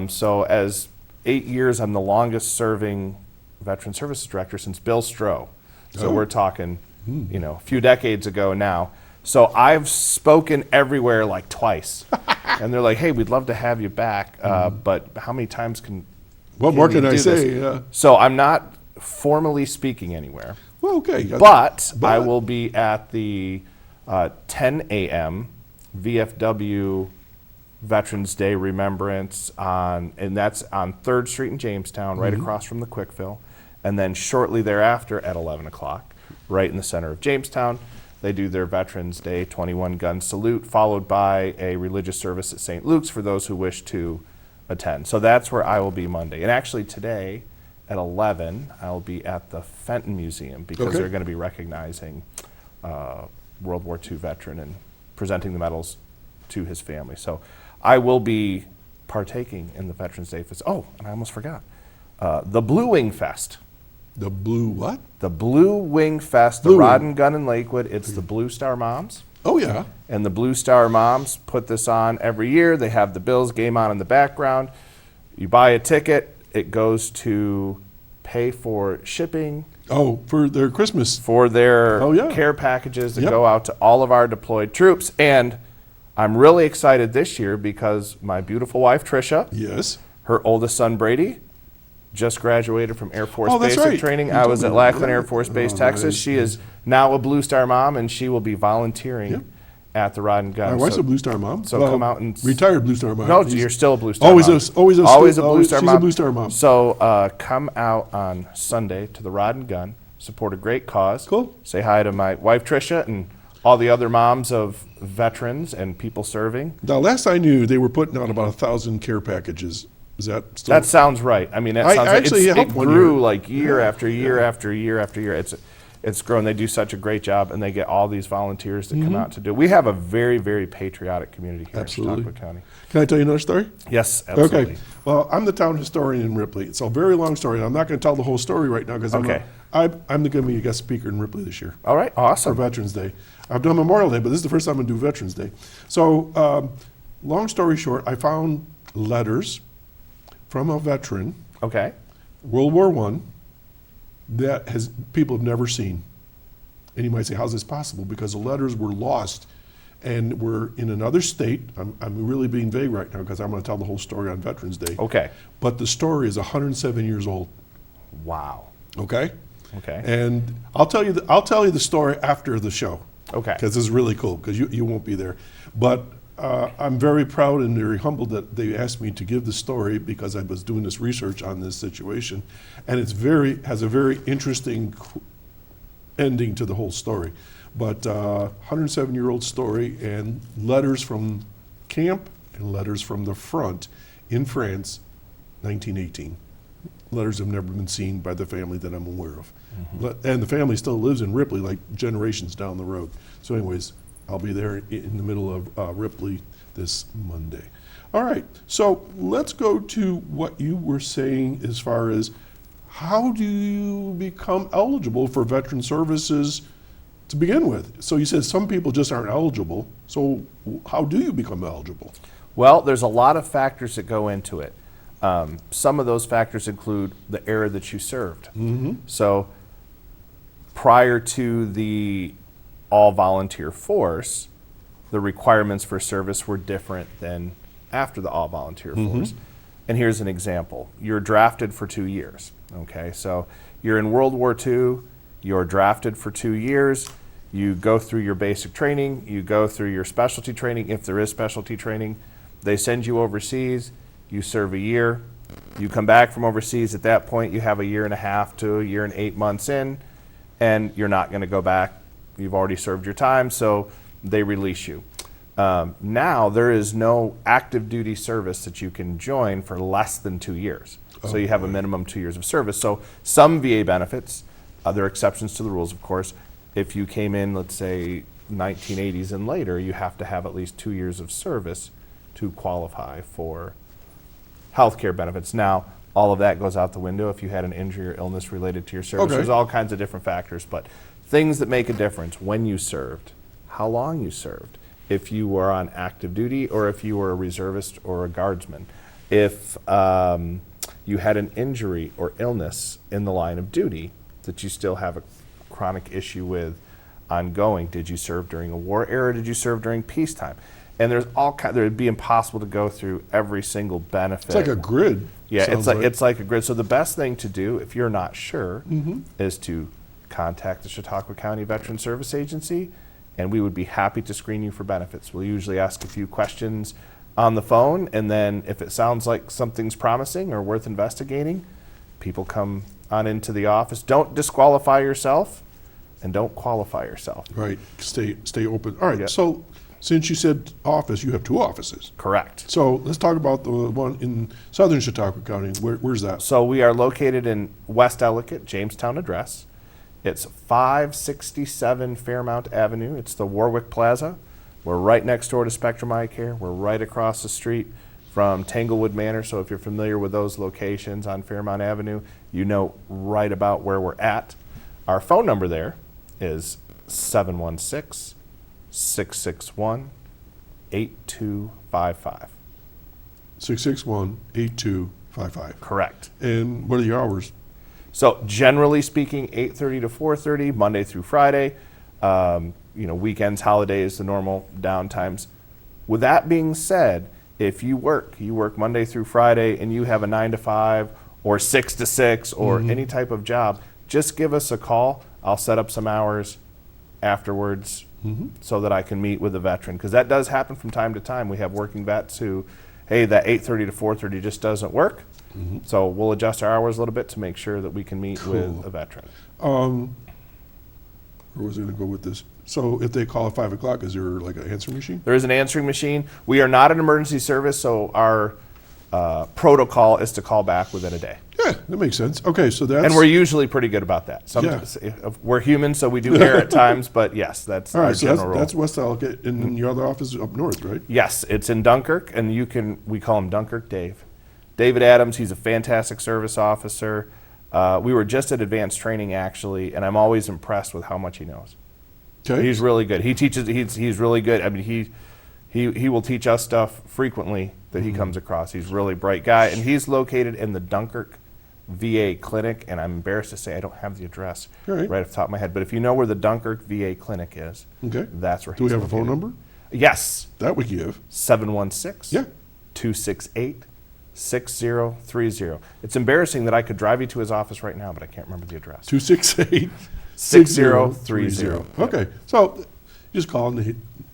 [SPEAKER 10] So as 8 years, I'm the longest serving Veteran Services Director since Bill Stroh. So we're talking, a few decades ago now. So I've spoken everywhere like twice. And they're like, hey, we'd love to have you back, but how many times
[SPEAKER 3] What more can I
[SPEAKER 10] do
[SPEAKER 3] say?
[SPEAKER 10] this? So I'm not formally speaking anywhere.
[SPEAKER 3] Well, okay.
[SPEAKER 10] But I will be at the 10 a.m. VFW Veterans Day Remembrance and that's on 3rd Street in Jamestown, right across from the Quickfill. And then shortly thereafter at 11 o'clock, right in the center of Jamestown, they do their Veterans Day 21-gun salute, followed by a religious service at St. Luke's for those who wish to attend. So that's where I will be Monday. And actually today at 11, I'll be at the Fenton Museum because they're going to be recognizing World War II veteran and presenting the medals to his family. So I will be partaking in the Veterans Day Fest. Oh, and I almost forgot. The Blue Wing Fest.
[SPEAKER 3] The Blue what?
[SPEAKER 10] The Blue Wing Fest, the Rod and Gun in Lakewood. It's the Blue Star Moms.
[SPEAKER 3] Oh, yeah.
[SPEAKER 10] And the Blue Star Moms put this on every year. They have the Bills game on in the background. You buy a ticket. It goes to pay for shipping.
[SPEAKER 3] Oh, for their Christmas.
[SPEAKER 10] For their care packages that go out to all of our deployed troops. And I'm really excited this year because my beautiful wife, Tricia,
[SPEAKER 3] yes,
[SPEAKER 10] her oldest son, Brady, just graduated from Air Force
[SPEAKER 3] that's
[SPEAKER 10] basic
[SPEAKER 3] right.
[SPEAKER 10] training.
[SPEAKER 3] You
[SPEAKER 10] I
[SPEAKER 3] told
[SPEAKER 10] was
[SPEAKER 3] me
[SPEAKER 10] at
[SPEAKER 3] that.
[SPEAKER 10] Lackland Air Force Base, Texas.
[SPEAKER 3] Right.
[SPEAKER 10] She is now a Blue Star mom, and she will be volunteering at the Rod and Gun.
[SPEAKER 3] My wife's a Blue Star mom.
[SPEAKER 10] So come out and
[SPEAKER 3] retired Blue Star mom.
[SPEAKER 10] No, you're still a Blue Star
[SPEAKER 3] always
[SPEAKER 10] mom.
[SPEAKER 3] Always a
[SPEAKER 10] Blue Star
[SPEAKER 3] she's
[SPEAKER 10] mom.
[SPEAKER 3] a Blue Star mom.
[SPEAKER 10] So come out on Sunday to the Rod and Gun, support a great cause.
[SPEAKER 3] Cool.
[SPEAKER 10] Say hi to my wife Tricia and all the other moms of veterans and people serving.
[SPEAKER 3] Now, last I knew, they were putting out about 1,000 care packages. Is that still?
[SPEAKER 10] That sounds right. I mean, that sounds right. It
[SPEAKER 3] one
[SPEAKER 10] grew
[SPEAKER 3] year.
[SPEAKER 10] like year after year after year after year. It's grown. They do such a great job, and they get all these volunteers that come out to do it. We have a very, very patriotic community here in Chautauqua County.
[SPEAKER 3] Can I tell you another story?
[SPEAKER 10] Yes, absolutely.
[SPEAKER 3] Okay. Well, I'm the town historian in Ripley. It's a very long story, and I'm not going to tell the whole story right now because I'm going to be a guest speaker in Ripley this year.
[SPEAKER 10] All right, awesome.
[SPEAKER 3] For Veterans Day. I've done Memorial Day, but this is the first time I'm going to do Veterans Day. So, long story short, I found letters from a veteran, World War I, that people have never seen. And you might say, how's this possible? Because the letters were lost and were in another state. I'm really being vague right now because I'm going to tell the whole story on Veterans Day.
[SPEAKER 10] Okay.
[SPEAKER 3] But the story is 107 years old.
[SPEAKER 10] Wow.
[SPEAKER 3] Okay?
[SPEAKER 10] Okay.
[SPEAKER 3] And I'll tell you the story after the show.
[SPEAKER 10] Okay.
[SPEAKER 3] Because this is really cool because you won't be there. But I'm very proud and very humbled that they asked me to give the story because I was doing this research on this situation, and has a very interesting ending to the whole story. But 107-year-old story, and letters from camp and letters from the front in France, 1918. Letters have never been seen by the family that I'm aware of. And the family still lives in Ripley, like generations down the road. So anyways, I'll be there in the middle of Ripley this Monday. All right, so let's go to what you were saying as far as how do you become eligible for veteran services to begin with? So you said some people just aren't eligible. So how do you become eligible?
[SPEAKER 10] Well, there's a lot of factors that go into it. Some of those factors include the era that you served. So prior to the all-volunteer force, the requirements for service were different than after the all-volunteer force. And here's an example. You're drafted for 2 years, okay? So you're in World War II, you're drafted for 2 years, you go through your basic training, you go through your specialty training, if there is specialty training, they send you overseas, you serve a year, you come back from overseas. At that point, you have a year and a half to a year and 8 months in, and you're not going to go back. You've already served your time, so they release you. Now, there is no active duty service that you can join for less than 2 years. So you have a minimum 2 years of service. So some VA benefits, there are exceptions to the rules, of course. If you came in, let's say, 1980s and later, you have to have at least 2 years of service to qualify for health care benefits. Now, all of that goes out the window if you had an injury or illness related to your service. There's all kinds of different factors, but things that make a difference: when you served, how long you served, if you were on active duty or if you were a reservist or a guardsman, if you had an injury or illness in the line of duty that you still have a chronic issue with ongoing. Did you serve during a war era? Did you serve during peacetime? And there's all kind. It would be impossible to go through every single benefit.
[SPEAKER 3] It's like a grid.
[SPEAKER 10] Yeah, it's like a grid. So the best thing to do, if you're not sure, is to contact the Chautauqua County Veteran Service Agency, and we would be happy to screen you for benefits. We'll usually ask a few questions on the phone, and then if it sounds like something's promising or worth investigating, people come on into the office. Don't disqualify yourself, and don't qualify yourself.
[SPEAKER 3] Right. Stay open. All right. So since you said office, you have 2 offices.
[SPEAKER 10] Correct.
[SPEAKER 3] So let's talk about the one in southern Chautauqua County. Where's that?
[SPEAKER 10] So we are located in West Ellicott, Jamestown address. It's 567 Fairmount Avenue. It's the Warwick Plaza. We're right next door to Spectrum Eye Care. We're right across the street from Tanglewood Manor. So if you're familiar with those locations on Fairmount Avenue, you know right about where we're at. Our phone number there is 716-661-8255.
[SPEAKER 3] 661-8255.
[SPEAKER 10] Correct.
[SPEAKER 3] And what are your hours?
[SPEAKER 10] So generally speaking, 8:30 to 4:30, Monday through Friday. Weekends, holidays, the normal downtimes. With that being said, if you work Monday through Friday, and you have a 9 to 5 or 6 to 6 or any type of job, just give us a call. I'll set up some hours afterwards so that I can meet with a veteran, because that does happen from time to time. We have working vets who, hey, that 8:30 to 4:30 just doesn't work. So we'll adjust our hours a little bit to make sure that we can meet with a veteran.
[SPEAKER 3] Where was I going to go with this? So if they call at 5 o'clock, is there like an answering machine?
[SPEAKER 10] There is an answering machine. We are not an emergency service, so our protocol is to call back within a day.
[SPEAKER 3] Yeah, that makes sense. Okay, so that's...
[SPEAKER 10] And we're usually pretty good about that. Sometimes we're human, so we do err at times, but yes, that's
[SPEAKER 3] all right,
[SPEAKER 10] our general rule.
[SPEAKER 3] That's West Ellicott, and then your other office is up north, right?
[SPEAKER 10] Yes, it's in Dunkirk, and we call him Dunkirk Dave. David Adams, he's a fantastic service officer. We were just at advanced training, actually, and I'm always impressed with how much he knows.
[SPEAKER 3] Okay.
[SPEAKER 10] He's really good. He teaches. He's really good. I mean, he will teach us stuff frequently that he comes across. He's a really bright guy, and he's located in the Dunkirk VA clinic. And I'm embarrassed to say I don't have the address right off the top of my head. But if you know where the Dunkirk VA clinic is, that's where.
[SPEAKER 3] Do we have a phone number?
[SPEAKER 10] Yes.
[SPEAKER 3] That we give.
[SPEAKER 10] 716-268-6030. It's embarrassing that I could drive you to his office right now, but I can't remember the address.
[SPEAKER 3] 268-6030.
[SPEAKER 10] 6030.
[SPEAKER 3] Okay, so you just call and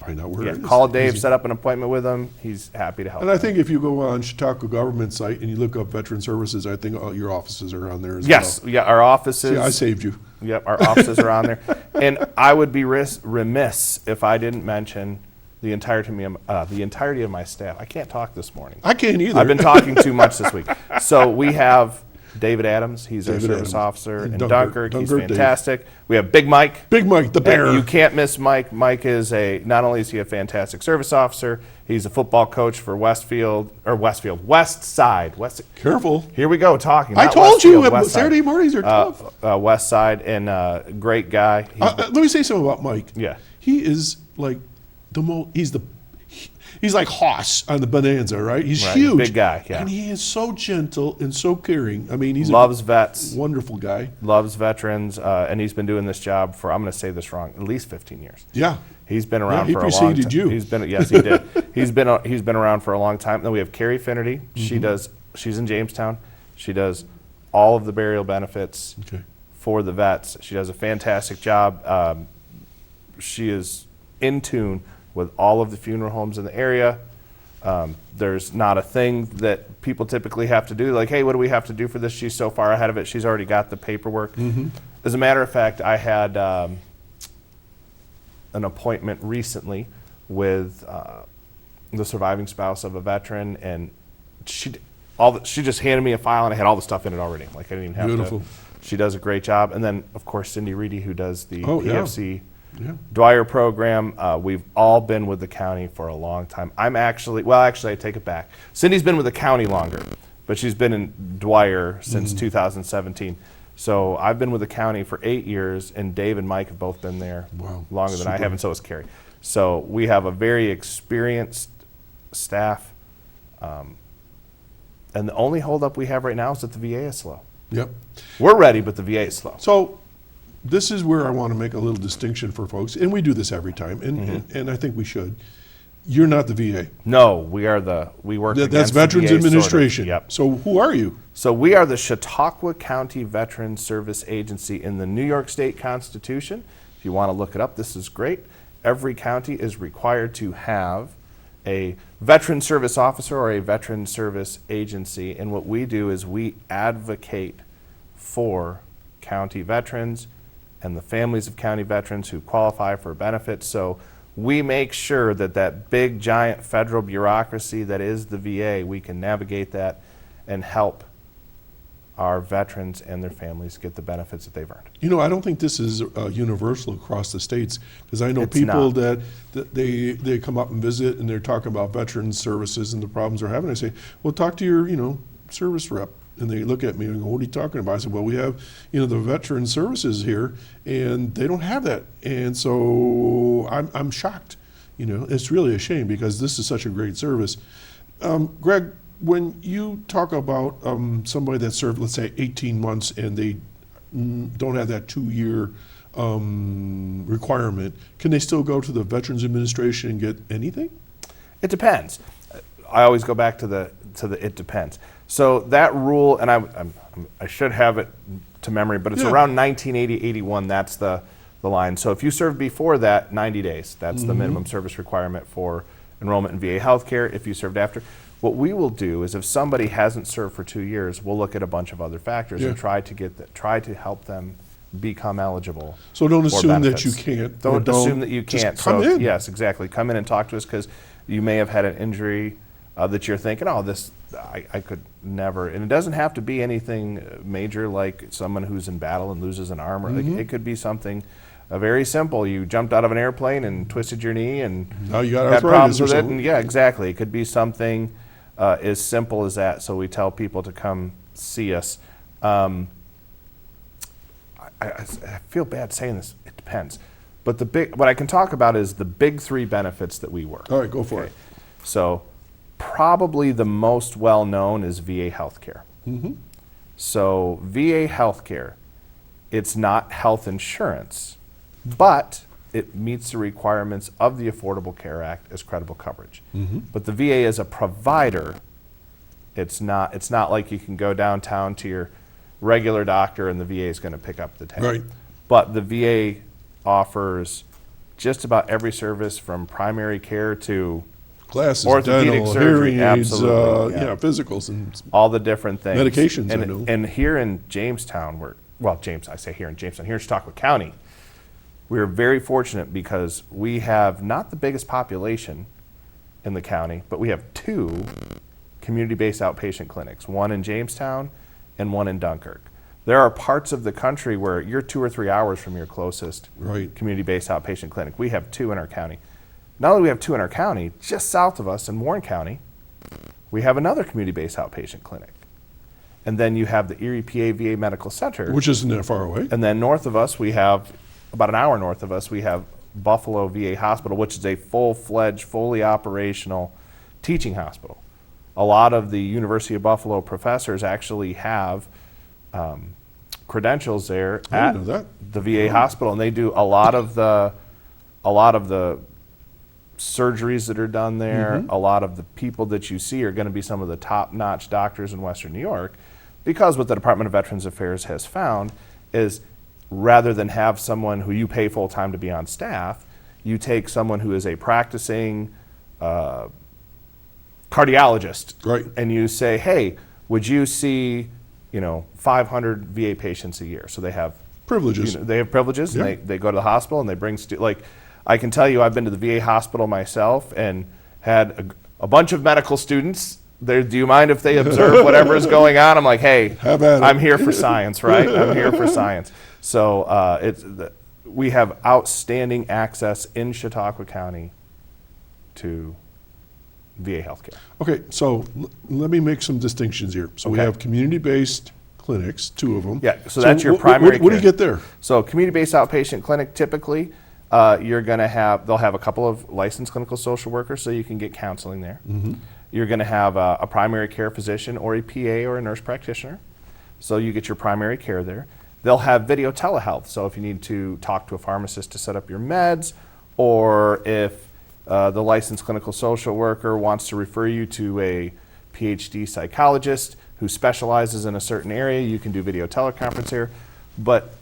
[SPEAKER 3] find out where
[SPEAKER 10] Yeah,
[SPEAKER 3] it is.
[SPEAKER 10] call Dave,
[SPEAKER 3] Easy.
[SPEAKER 10] set up an appointment with him. He's happy to help.
[SPEAKER 3] And I think if you go on Chautauqua government site and you look up veteran services, I think all your offices are on there as
[SPEAKER 10] Yes,
[SPEAKER 3] well.
[SPEAKER 10] yeah, our offices.
[SPEAKER 3] See, I saved you.
[SPEAKER 10] Yep, our offices are on there. And I would be remiss if I didn't mention the entirety of my staff. I can't talk this morning.
[SPEAKER 3] I can't either.
[SPEAKER 10] I've been talking too much this week. So we have David Adams. He's our
[SPEAKER 3] David
[SPEAKER 10] service
[SPEAKER 3] Adams.
[SPEAKER 10] officer.
[SPEAKER 3] And
[SPEAKER 10] And
[SPEAKER 3] Dunkirk.
[SPEAKER 10] Dunkirk. He's
[SPEAKER 3] Dunkirk Dave.
[SPEAKER 10] fantastic. We have Big Mike.
[SPEAKER 3] Big Mike, the bear.
[SPEAKER 10] You can't miss Mike. Mike is not only is he a fantastic service officer, he's a football coach for West Side.
[SPEAKER 3] Careful.
[SPEAKER 10] Here we go, talking.
[SPEAKER 3] I
[SPEAKER 10] not
[SPEAKER 3] told you,
[SPEAKER 10] Westfield, West Side.
[SPEAKER 3] Saturday mornings are tough.
[SPEAKER 10] West Side, and great guy.
[SPEAKER 3] Let me say something about Mike.
[SPEAKER 10] Yeah.
[SPEAKER 3] He is like he's like Haas on the Bonanza, right? He's
[SPEAKER 10] Right,
[SPEAKER 3] huge.
[SPEAKER 10] big guy, yeah.
[SPEAKER 3] And he is so gentle and so caring. I mean, he's
[SPEAKER 10] Loves
[SPEAKER 3] a
[SPEAKER 10] vets.
[SPEAKER 3] wonderful guy.
[SPEAKER 10] Loves veterans, and he's been doing this job for, I'm going to say this wrong, at least 15 years.
[SPEAKER 3] Yeah.
[SPEAKER 10] He's been around
[SPEAKER 3] he
[SPEAKER 10] for a long
[SPEAKER 3] preceded
[SPEAKER 10] time.
[SPEAKER 3] you.
[SPEAKER 10] Yes, he did. He's been around for a long time. Then we have Carrie Finnerty.
[SPEAKER 3] Mm-hmm.
[SPEAKER 10] She's in Jamestown. She does all of the burial benefits
[SPEAKER 3] Okay.
[SPEAKER 10] for the vets. She does a fantastic job. She is in tune with all of the funeral homes in the area. There's not a thing that people typically have to do. Like, hey, what do we have to do for this? She's so far ahead of it. She's already got the paperwork. As a matter of fact, I had an appointment recently with the surviving spouse of a veteran, and she just handed me a file, and I had all the stuff in it already. Like, I didn't even have
[SPEAKER 3] Beautiful.
[SPEAKER 10] to. She does a great job. And then, of course, Cindy Reedy, who does the
[SPEAKER 3] Oh, yeah.
[SPEAKER 10] PFC
[SPEAKER 3] Yeah.
[SPEAKER 10] Dwyer program. We've all been with the county for a long time. Actually, I take it back. Cindy's been with the county longer, but she's been in Dwyer since 2017. So I've been with the county for 8 years, and Dave and Mike have both been there
[SPEAKER 3] Wow,
[SPEAKER 10] longer than I
[SPEAKER 3] super.
[SPEAKER 10] have, and so has Carrie. So we have a very experienced staff, and the only holdup we have right now is that the VA is slow.
[SPEAKER 3] Yep.
[SPEAKER 10] We're ready, but the VA is slow.
[SPEAKER 3] So this is where I want to make a little distinction for folks, and we do this every time, and I think we should. You're not the VA.
[SPEAKER 10] No, we work
[SPEAKER 3] That's
[SPEAKER 10] against the
[SPEAKER 3] Veterans
[SPEAKER 10] VA, sort of.
[SPEAKER 3] Administration.
[SPEAKER 10] Yep.
[SPEAKER 3] So who are you?
[SPEAKER 10] So we are the Chautauqua County Veterans Service Agency in the New York State Constitution. If you want to look it up, this is great. Every county is required to have a veteran service officer or a veteran service agency, and what we do is we advocate for county veterans and the families of county veterans who qualify for benefits. So we make sure that big giant federal bureaucracy that is the VA, we can navigate that and help our veterans and their families get the benefits that they've earned.
[SPEAKER 3] You know, I don't think this is universal across the states, because I know
[SPEAKER 10] It's
[SPEAKER 3] people
[SPEAKER 10] not.
[SPEAKER 3] that they come up and visit and they're talking about veterans services and the problems they're having. I say, well, talk to your service rep. And they look at me and go, what are you talking about? I said, well, we have, the veteran services here, and they don't have that. And so I'm shocked. It's really a shame, because this is such a great service. Greg, when you talk about somebody that served, let's say, 18 months, and they don't have that 2-year requirement, can they still go to the Veterans Administration and get anything?
[SPEAKER 10] It depends. I always go back to the it depends. So that rule, and I should have it to memory, but it's
[SPEAKER 3] Yeah.
[SPEAKER 10] around 1980-81. That's the line. So if you served before that, 90 days. That's the minimum service requirement for enrollment in VA healthcare. If you served after, what we will do is, if somebody hasn't served for 2 years, we'll look at a bunch of other factors and
[SPEAKER 3] Yeah.
[SPEAKER 10] try to help them become eligible.
[SPEAKER 3] So don't
[SPEAKER 10] for
[SPEAKER 3] assume that
[SPEAKER 10] benefits.
[SPEAKER 3] you can't. or
[SPEAKER 10] Don't assume that you
[SPEAKER 3] just
[SPEAKER 10] can't.
[SPEAKER 3] come
[SPEAKER 10] So,
[SPEAKER 3] in.
[SPEAKER 10] Yes, exactly. Come in and talk to us, because you may have had an injury that you're thinking, oh, this I could never. And it doesn't have to be anything major, like someone who's in battle and loses an arm. Or it could be something very simple. You jumped out of an airplane and twisted your knee, and
[SPEAKER 3] Now you got
[SPEAKER 10] had
[SPEAKER 3] arthritis
[SPEAKER 10] problems
[SPEAKER 3] or
[SPEAKER 10] with it.
[SPEAKER 3] something.
[SPEAKER 10] And yeah, exactly. It could be something as simple as that. So we tell people to come see us. I feel bad saying this. It depends. But what I can talk about is the big 3 benefits that we work.
[SPEAKER 3] All right, go for it.
[SPEAKER 10] So probably the most well-known is VA healthcare. So VA healthcare, it's not health insurance, but it meets the requirements of the Affordable Care Act as credible coverage. But the VA is a provider. It's not like you can go downtown to your regular doctor and the VA is going to pick up the tab.
[SPEAKER 3] Right.
[SPEAKER 10] But the VA offers just about every service from primary care to
[SPEAKER 3] Glasses,
[SPEAKER 10] orthopedic
[SPEAKER 3] dental,
[SPEAKER 10] surgery,
[SPEAKER 3] hearing aids,
[SPEAKER 10] absolutely,
[SPEAKER 3] yeah, physicals and
[SPEAKER 10] all the different things.
[SPEAKER 3] Medications,
[SPEAKER 10] and,
[SPEAKER 3] I know.
[SPEAKER 10] And here in Jamestown, here in Chautauqua County, we're very fortunate because we have not the biggest population in the county, but we have 2 community-based outpatient clinics, one in Jamestown and one in Dunkirk. There are parts of the country where you're 2 or 3 hours from your closest
[SPEAKER 3] Right.
[SPEAKER 10] community-based outpatient clinic. We have 2 in our county. Not only do we have 2 in our county, just south of us in Warren County, we have another community-based outpatient clinic. And then you have the Erie PA VA Medical Center.
[SPEAKER 3] which isn't that far away.
[SPEAKER 10] And then north of us, we have, about an hour north of us, we have Buffalo VA Hospital, which is a full-fledged, fully operational teaching hospital. A lot of the University of Buffalo professors actually have credentials there
[SPEAKER 3] I
[SPEAKER 10] at
[SPEAKER 3] didn't know that.
[SPEAKER 10] the VA hospital, and they do a lot of the surgeries that are done there.
[SPEAKER 3] Mm-hmm.
[SPEAKER 10] A lot of the people that you see are going to be some of the top-notch doctors in Western New York, because what the Department of Veterans Affairs has found is rather than have someone who you pay full-time to be on staff, you take someone who is a practicing cardiologist,
[SPEAKER 3] Right.
[SPEAKER 10] and you say, hey, would you see 500 VA patients a year? So they have
[SPEAKER 3] Privileges.
[SPEAKER 10] they have privileges,
[SPEAKER 3] Yeah.
[SPEAKER 10] and they go to the hospital and they bring I can tell you, I've been to the VA hospital myself and had a bunch of medical students. Do you mind if they observe whatever is going on? I'm like, hey,
[SPEAKER 3] Have at it.
[SPEAKER 10] I'm here for science, right? I'm here for science. So we have outstanding access in Chautauqua County to VA healthcare.
[SPEAKER 3] Okay, so let me make some distinctions here. So we
[SPEAKER 10] Okay.
[SPEAKER 3] have community-based clinics, 2 of them.
[SPEAKER 10] Yeah, so that's your
[SPEAKER 3] wh- wh-
[SPEAKER 10] primary
[SPEAKER 3] What do you
[SPEAKER 10] care.
[SPEAKER 3] get there?
[SPEAKER 10] So community-based outpatient clinic, typically, you're going to they'll have a couple of licensed clinical social workers, so you can get counseling there.
[SPEAKER 3] Mm-hmm.
[SPEAKER 10] You're going to have a primary care physician or a PA or a nurse practitioner, so you get your primary care there. They'll have video telehealth, so if you need to talk to a pharmacist to set up your meds, or if the licensed clinical social worker wants to refer you to a PhD psychologist who specializes in a certain area, you can do video teleconference here. But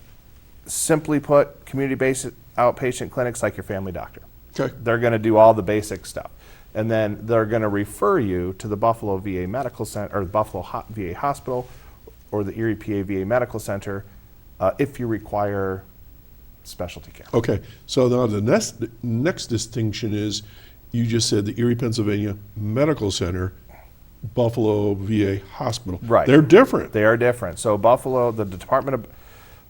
[SPEAKER 10] simply put, community-based outpatient clinics like your family doctor.
[SPEAKER 3] Okay.
[SPEAKER 10] They're going to do all the basic stuff. And then they're going to refer you to the Buffalo VA Medical Center, or the Buffalo VA Hospital, or the Erie PA VA Medical Center, if you require specialty care.
[SPEAKER 3] Okay, so now the next distinction is, you just said the Erie, Pennsylvania Medical Center, Buffalo VA Hospital.
[SPEAKER 10] Right.
[SPEAKER 3] They're different.
[SPEAKER 10] They are different. So Buffalo, the Department of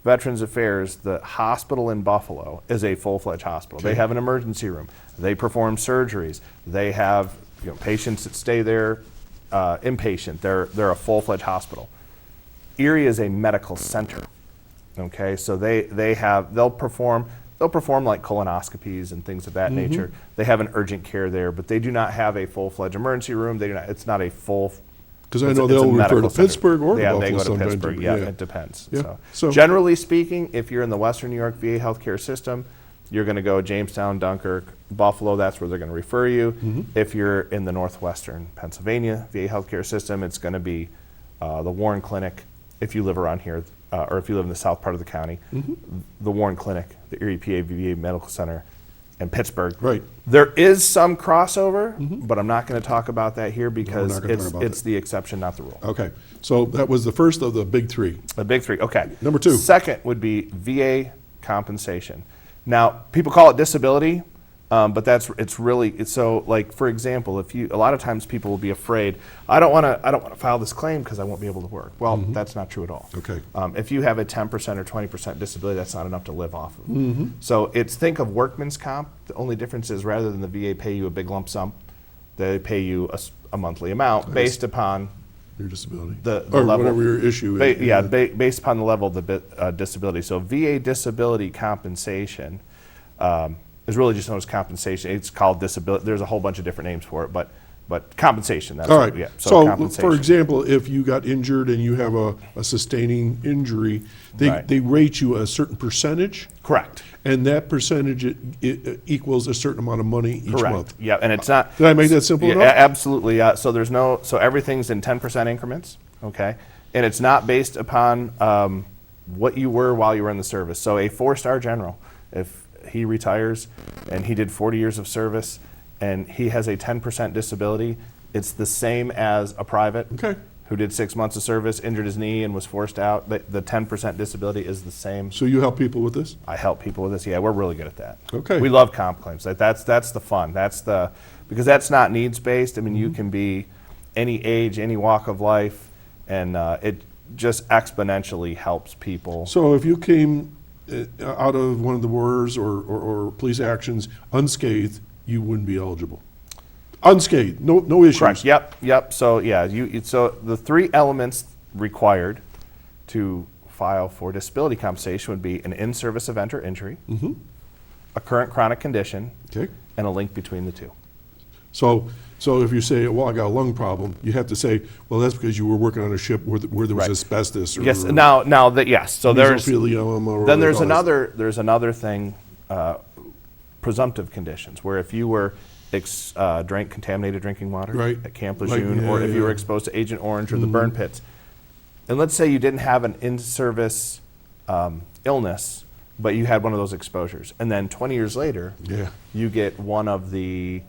[SPEAKER 10] Veterans Affairs, the hospital in Buffalo is a full-fledged hospital. They
[SPEAKER 3] Okay.
[SPEAKER 10] have an emergency room. They perform surgeries. They have patients that stay there inpatient. They're a full-fledged hospital. Erie is a medical center. Okay, so they'll perform like colonoscopies and things of that nature. They have an urgent care there, but they do not have a full-fledged emergency room. They do not. It's not a full.
[SPEAKER 3] Because I
[SPEAKER 10] it's
[SPEAKER 3] know
[SPEAKER 10] a
[SPEAKER 3] they'll refer
[SPEAKER 10] medical
[SPEAKER 3] to
[SPEAKER 10] center.
[SPEAKER 3] Pittsburgh or to
[SPEAKER 10] Yeah,
[SPEAKER 3] Buffalo
[SPEAKER 10] they go to
[SPEAKER 3] sometimes,
[SPEAKER 10] Pittsburgh.
[SPEAKER 3] too.
[SPEAKER 10] Yeah,
[SPEAKER 3] Yeah.
[SPEAKER 10] it depends.
[SPEAKER 3] Yeah.
[SPEAKER 10] So
[SPEAKER 3] So-
[SPEAKER 10] generally speaking, if you're in the Western New York VA healthcare system, you're going to go Jamestown, Dunkirk, Buffalo. That's where they're going to refer you. If you're in the Northwestern Pennsylvania VA healthcare system, it's going to be the Warren Clinic. If you live around here, or if you live in the south part of the county, the Warren Clinic, the Erie PA VA Medical Center, and Pittsburgh.
[SPEAKER 3] Right.
[SPEAKER 10] There is some crossover, but I'm not going to talk about that here because
[SPEAKER 3] not gonna talk about
[SPEAKER 10] it's
[SPEAKER 3] that.
[SPEAKER 10] the exception, not the rule.
[SPEAKER 3] Okay, so that was the first of the big 3.
[SPEAKER 10] The big 3. Okay.
[SPEAKER 3] Number 2.
[SPEAKER 10] Second would be VA compensation. Now, people call it disability, but it's really so. Like, for example, a lot of times people will be afraid. I don't want to file this claim because I won't be able to work. Well, that's not true at all.
[SPEAKER 3] Okay.
[SPEAKER 10] If you have a 10% or 20% disability, that's not enough to live off of. So think of workman's comp. The only difference is rather than the VA pay you a big lump sum, they pay you a monthly amount based upon
[SPEAKER 3] Your disability.
[SPEAKER 10] the
[SPEAKER 3] or
[SPEAKER 10] level.
[SPEAKER 3] whatever your issue is.
[SPEAKER 10] Based upon the level of the disability. So VA disability compensation is really just known as compensation. It's called disability. There's a whole bunch of different names for it, but compensation. That's
[SPEAKER 3] All right.
[SPEAKER 10] Yeah,
[SPEAKER 3] So,
[SPEAKER 10] compensation.
[SPEAKER 3] for example, if you got injured and you have a sustaining injury,
[SPEAKER 10] Right.
[SPEAKER 3] they rate you a certain percentage,
[SPEAKER 10] Correct.
[SPEAKER 3] and that percentage it equals a certain amount of money each
[SPEAKER 10] Correct.
[SPEAKER 3] month.
[SPEAKER 10] Yeah, and it's not.
[SPEAKER 3] Did I make that simple
[SPEAKER 10] Yeah,
[SPEAKER 3] enough?
[SPEAKER 10] absolutely. So everything's in 10% increments. Okay, and it's not based upon what you were while you were in the service. So a 4-star general, if he retires and he did 40 years of service, and he has a 10% disability. It's the same as a private who did 6 months of service, injured his knee, and was forced out. The 10% disability is the same.
[SPEAKER 3] So you help people with this?
[SPEAKER 10] I help people with this. Yeah, we're really good at that.
[SPEAKER 3] Okay.
[SPEAKER 10] We love comp claims. That's the fun. Because that's not needs based. I mean, you can be any age, any walk of life, and it just exponentially helps people.
[SPEAKER 3] So if you came out of one of the wars or police actions unscathed, you wouldn't be eligible. Unscathed, no issues.
[SPEAKER 10] Correct. Yep. So yeah, so the 3 elements required to file for disability compensation would be an in-service event or injury, a current chronic condition, and a link between the two.
[SPEAKER 3] So if you say, well, I got a lung problem, you have to say, well, that's because you were working on a ship where there was asbestos. Or
[SPEAKER 10] Yes. Now that yes. So there's
[SPEAKER 3] then
[SPEAKER 10] there's another thing, presumptive conditions, where if you were drank contaminated drinking water at Camp Lejeune, or if you were exposed to Agent Orange or the burn pits, and let's say you didn't have an in-service illness, but you had one of those exposures, and then 20 years later, you get one of the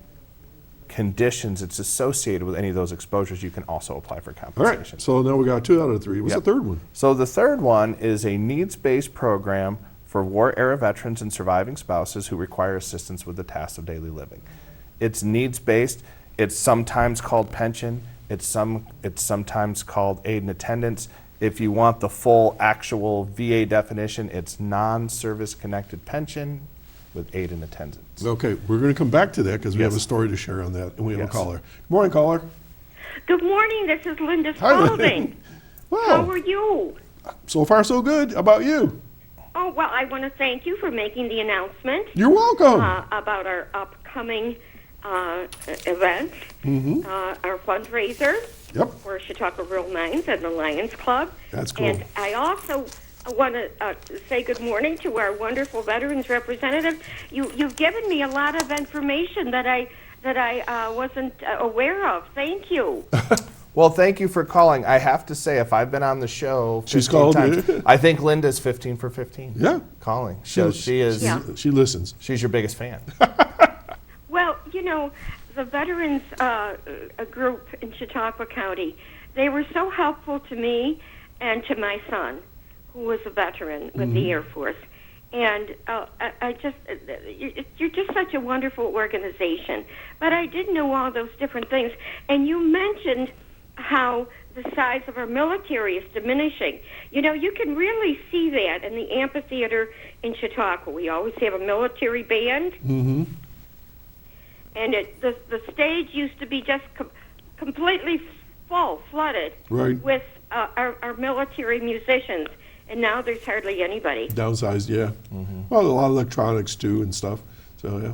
[SPEAKER 10] conditions that's associated with any of those exposures, you can also apply for compensation.
[SPEAKER 3] All right, so now we got 2 out of 3. What's the third one?
[SPEAKER 10] So the third one is a needs-based program for war-era veterans and surviving spouses who require assistance with the tasks of daily living. It's needs-based. It's sometimes called pension. It's sometimes called aid and attendance. If you want the full actual VA definition, it's non-service connected pension with aid and attendance.
[SPEAKER 3] Okay, we're going to come back to that because we have a story to share on that, and we have a caller. Good morning, caller.
[SPEAKER 11] Good morning. This is Linda
[SPEAKER 3] Hi,
[SPEAKER 11] Spalding.
[SPEAKER 3] Wow.
[SPEAKER 11] How are you?
[SPEAKER 3] So far, so good. How about you?
[SPEAKER 11] Oh, well, I want to thank you for making the announcement.
[SPEAKER 3] You're welcome.
[SPEAKER 11] About our upcoming event, our fundraiser for Chautauqua Real Minds and the Lions Club.
[SPEAKER 3] That's cool.
[SPEAKER 11] And I also want to say good morning to our wonderful veterans representative. You've given me a lot of information that I wasn't aware of. Thank you.
[SPEAKER 10] Well, thank you for calling. I have to say, if I've been on the show 15
[SPEAKER 3] She's called
[SPEAKER 10] times, I think Linda's 15 for 15.
[SPEAKER 3] Yeah.
[SPEAKER 10] Calling. She is.
[SPEAKER 3] She listens.
[SPEAKER 10] She's your biggest fan.
[SPEAKER 11] Well, the veterans group in Chautauqua County, they were so helpful to me and to my son, who was a veteran with the Air Force. And you're just such a wonderful organization. But I didn't know all those different things. And you mentioned how the size of our military is diminishing. You can really see that in the amphitheater in Chautauqua. We always have a military band. And the stage used to be just completely flooded with our military musicians. And now there's hardly anybody.
[SPEAKER 3] Downsized, yeah. Well, a lot of electronics too and stuff. So, yeah.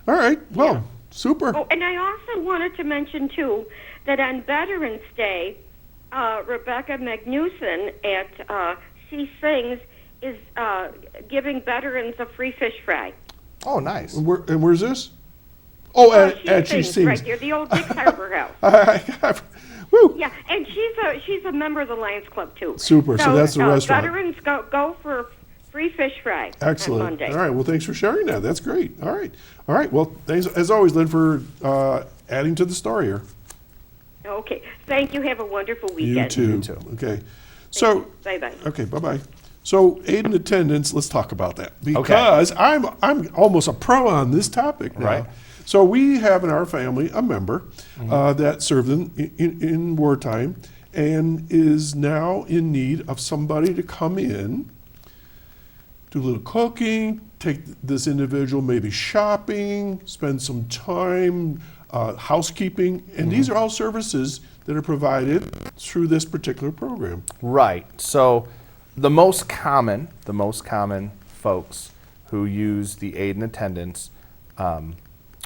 [SPEAKER 3] All right. Well, super.
[SPEAKER 11] Oh, and I also wanted to mention, too, that on Veterans Day, Rebecca Magnuson at She Sings is giving veterans a free fish fry.
[SPEAKER 10] Oh, nice.
[SPEAKER 3] And where's this? Oh, at She Sings.
[SPEAKER 11] Right there, the old Dick's Harbor House.
[SPEAKER 3] Woo.
[SPEAKER 11] Yeah, and she's a member of the Lions Club, too.
[SPEAKER 3] Super, so that's the restaurant.
[SPEAKER 11] Veterans go for free fish fry
[SPEAKER 3] Excellent.
[SPEAKER 11] on Monday.
[SPEAKER 3] All right, well, thanks for sharing that. That's great. All right. Well, thanks, as always, Lynn, for adding to the story here.
[SPEAKER 11] Okay, thank you. Have a wonderful weekend.
[SPEAKER 3] You too. Okay. So,
[SPEAKER 11] bye-bye.
[SPEAKER 3] Okay, bye-bye. So, aid and attendance, let's talk about that. Because I'm almost a pro on this topic now.
[SPEAKER 10] Right.
[SPEAKER 3] So we have in our family a member that served in wartime and is now in need of somebody to come in, do a little cooking, take this individual maybe shopping, spend some time, housekeeping, and these are all services that are provided through this particular program.
[SPEAKER 10] Right. So the most common folks who use the aid and attendance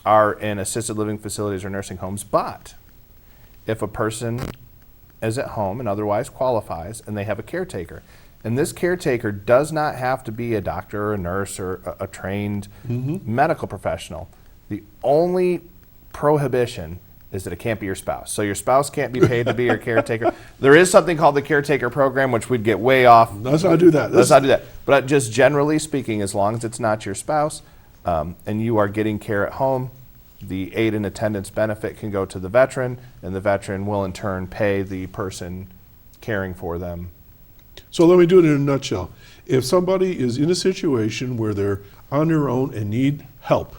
[SPEAKER 10] are in assisted living facilities or nursing homes, but if a person is at home and otherwise qualifies and they have a caretaker, and this caretaker does not have to be a doctor or a nurse or a trained medical professional, the only prohibition is that it can't be your spouse. So your spouse can't be paid to be your caretaker. There is something called the caretaker program, which we'd get way off.
[SPEAKER 3] Let's not do that.
[SPEAKER 10] Let's not do that. But just generally speaking, as long as it's not your spouse, and you are getting care at home, the aid and attendance benefit can go to the veteran, and the veteran will in turn pay the person caring for them.
[SPEAKER 3] So let me do it in a nutshell. If somebody is in a situation where they're on their own and need help,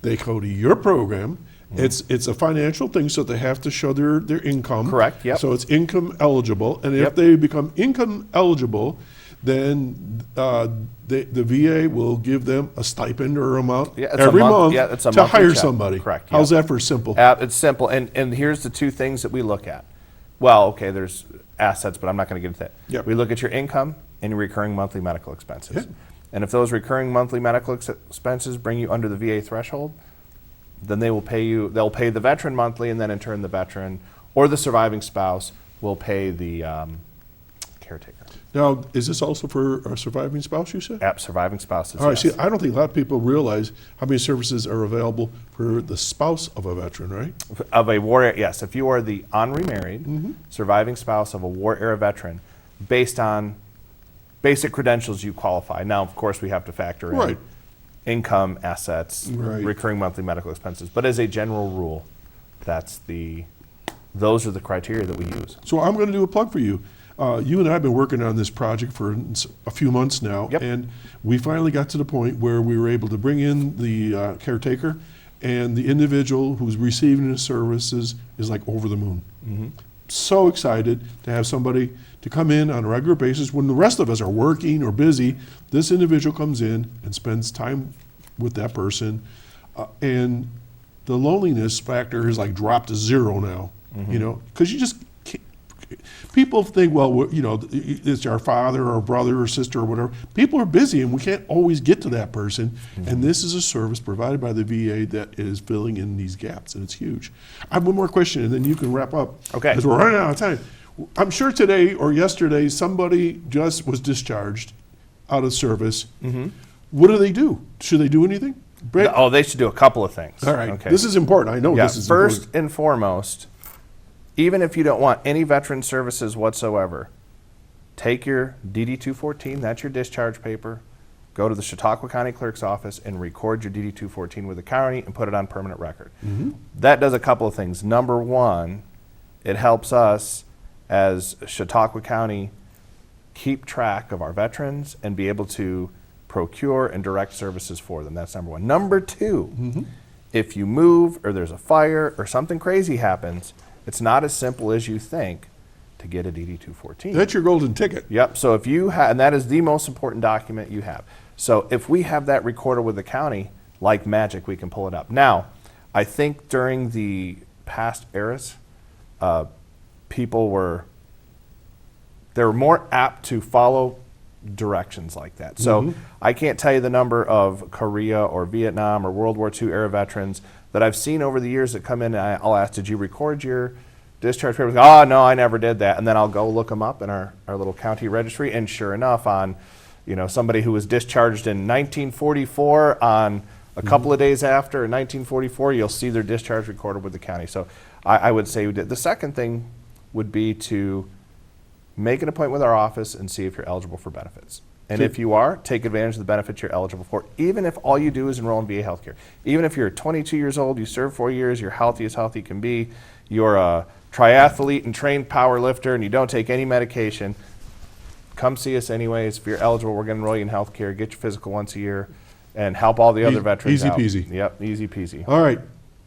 [SPEAKER 3] they go to your program. It's a financial thing, so they have to show their income.
[SPEAKER 10] Correct, yep.
[SPEAKER 3] So it's income eligible, and if
[SPEAKER 10] Yep.
[SPEAKER 3] they become income eligible, then the VA will give them a stipend or amount
[SPEAKER 10] Yeah, it's a
[SPEAKER 3] every
[SPEAKER 10] month-
[SPEAKER 3] month
[SPEAKER 10] yeah, it's a
[SPEAKER 3] to
[SPEAKER 10] monthly
[SPEAKER 3] hire
[SPEAKER 10] check.
[SPEAKER 3] somebody.
[SPEAKER 10] Correct,
[SPEAKER 3] How's
[SPEAKER 10] yep.
[SPEAKER 3] that for simple?
[SPEAKER 10] It's simple, and here's the two things that we look at. Well, okay, there's assets, but I'm not going to get into that.
[SPEAKER 3] Yep.
[SPEAKER 10] We look at your income and your recurring monthly medical expenses.
[SPEAKER 3] Yep.
[SPEAKER 10] And if those recurring monthly medical expenses bring you under the VA threshold, then they'll pay the veteran monthly, and then in turn the veteran or the surviving spouse will pay the caretaker.
[SPEAKER 3] Now, is this also for a surviving spouse, you said?
[SPEAKER 10] Surviving spouses,
[SPEAKER 3] All right,
[SPEAKER 10] yes.
[SPEAKER 3] see, I don't think a lot of people realize how many services are available for the spouse of a veteran, right?
[SPEAKER 10] Of a war, yes. If you are the unremarried, surviving spouse of a war era veteran, based on basic credentials, you qualify. Now, of course, we have to factor in
[SPEAKER 3] Right.
[SPEAKER 10] income, assets,
[SPEAKER 3] Right.
[SPEAKER 10] recurring monthly medical expenses. But as a general rule, those are the criteria that we use.
[SPEAKER 3] So I'm going to do a plug for you. You and I have been working on this project for a few months now,
[SPEAKER 10] Yep.
[SPEAKER 3] and we finally got to the point where we were able to bring in the caretaker, and the individual who's receiving the services is like over the moon. So excited to have somebody to come in on a regular basis when the rest of us are working or busy. This individual comes in and spends time with that person, and the loneliness factor is like dropped to zero now. You know, because you just can't. People think, well, you know, it's our father or brother or sister or whatever. People are busy and we can't always get to that person. And this is a service provided by the VA that is filling in these gaps, and it's huge. I have one more question, and then you can wrap up.
[SPEAKER 10] Okay.
[SPEAKER 3] Because we're running out of time. I'm sure today or yesterday somebody just was discharged out of service. What do? Should they do anything? Brett?
[SPEAKER 10] Oh, they should do a couple of things.
[SPEAKER 3] All right.
[SPEAKER 10] Okay.
[SPEAKER 3] This is important. I know
[SPEAKER 10] Yeah,
[SPEAKER 3] this is
[SPEAKER 10] first
[SPEAKER 3] important.
[SPEAKER 10] and foremost, even if you don't want any veteran services whatsoever, take your DD-214, that's your discharge paper, go to the Chautauqua County Clerk's office and record your DD-214 with the county and put it on permanent record. That does a couple of things. Number one, it helps us as Chautauqua County keep track of our veterans and be able to procure and direct services for them. That's number one. Number two, if you move or there's a fire or something crazy happens, it's not as simple as you think to get a DD-214.
[SPEAKER 3] That's your golden ticket.
[SPEAKER 10] Yep. So if you have, and that is the most important document you have. So if we have that recorded with the county, like magic, we can pull it up. Now, I think during the past eras, people were more apt to follow directions like that. So I can't tell you the number of Korea or Vietnam or World War II era veterans that I've seen over the years that come in and I'll ask, did you record your discharge papers? Oh, no, I never did that. And then I'll go look them up in our little county registry, and sure enough, on somebody who was discharged in 1944, on a couple of days after, in 1944, you'll see their discharge recorded with the county. So I would say we did. The second thing would be to make an appointment with our office and see if you're eligible for benefits. And if you are, take advantage of the benefits you're eligible for, even if all you do is enroll in VA healthcare. Even if you're 22 years old, you serve 4 years, you're healthy as healthy can be, you're a triathlete and trained power lifter, and you don't take any medication, come see us anyways. If you're eligible, we're going to enroll you in healthcare, get your physical once a year, and help all the other veterans out.
[SPEAKER 3] Easy peasy.
[SPEAKER 10] Yep, easy peasy.
[SPEAKER 3] All right,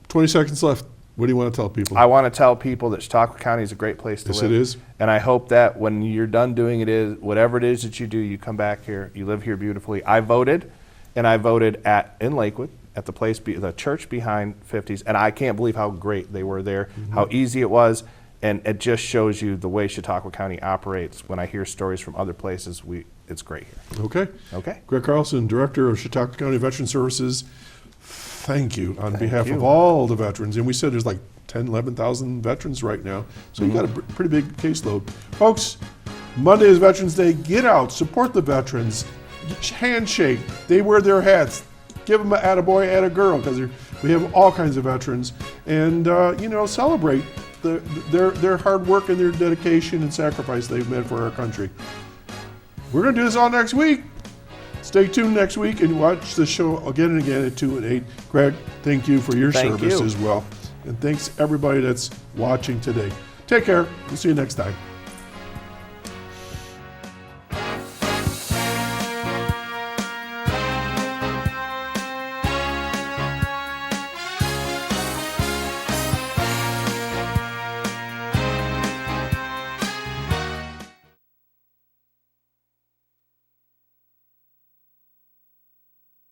[SPEAKER 3] 20 seconds left. What do you want to tell people?
[SPEAKER 10] I want to tell people that Chautauqua County is a great place to
[SPEAKER 3] Yes,
[SPEAKER 10] live.
[SPEAKER 3] it is.
[SPEAKER 10] And I hope that when you're done doing whatever it is that you do, you come back here, you live here beautifully. I voted, and I voted in Lakewood, at the church behind 50s, and I can't believe how great they were there, how easy it was, and it just shows you the way Chautauqua County operates. When I hear stories from other places, it's great here.
[SPEAKER 3] Okay.
[SPEAKER 10] Okay.
[SPEAKER 3] Greg Carlson, Director of Chautauqua County Veteran Services, thank you on behalf
[SPEAKER 10] you.
[SPEAKER 3] of all the veterans. And we said there's like 10, 11,000 veterans right now. So you got a pretty big caseload. Folks, Monday is Veterans Day. Get out, support the veterans, handshake. They wear their hats. Give them an attaboy, attagirl, because we have all kinds of veterans. And, celebrate their hard work and their dedication and sacrifice they've made for our country. We're going to do this all next week. Stay Stay tuned next week and watch the show again and again at 2 and 8. Greg, thank you for your
[SPEAKER 10] Thank
[SPEAKER 3] service
[SPEAKER 10] you.
[SPEAKER 3] as well. And thanks everybody that's watching today. Take care. We'll see you next time.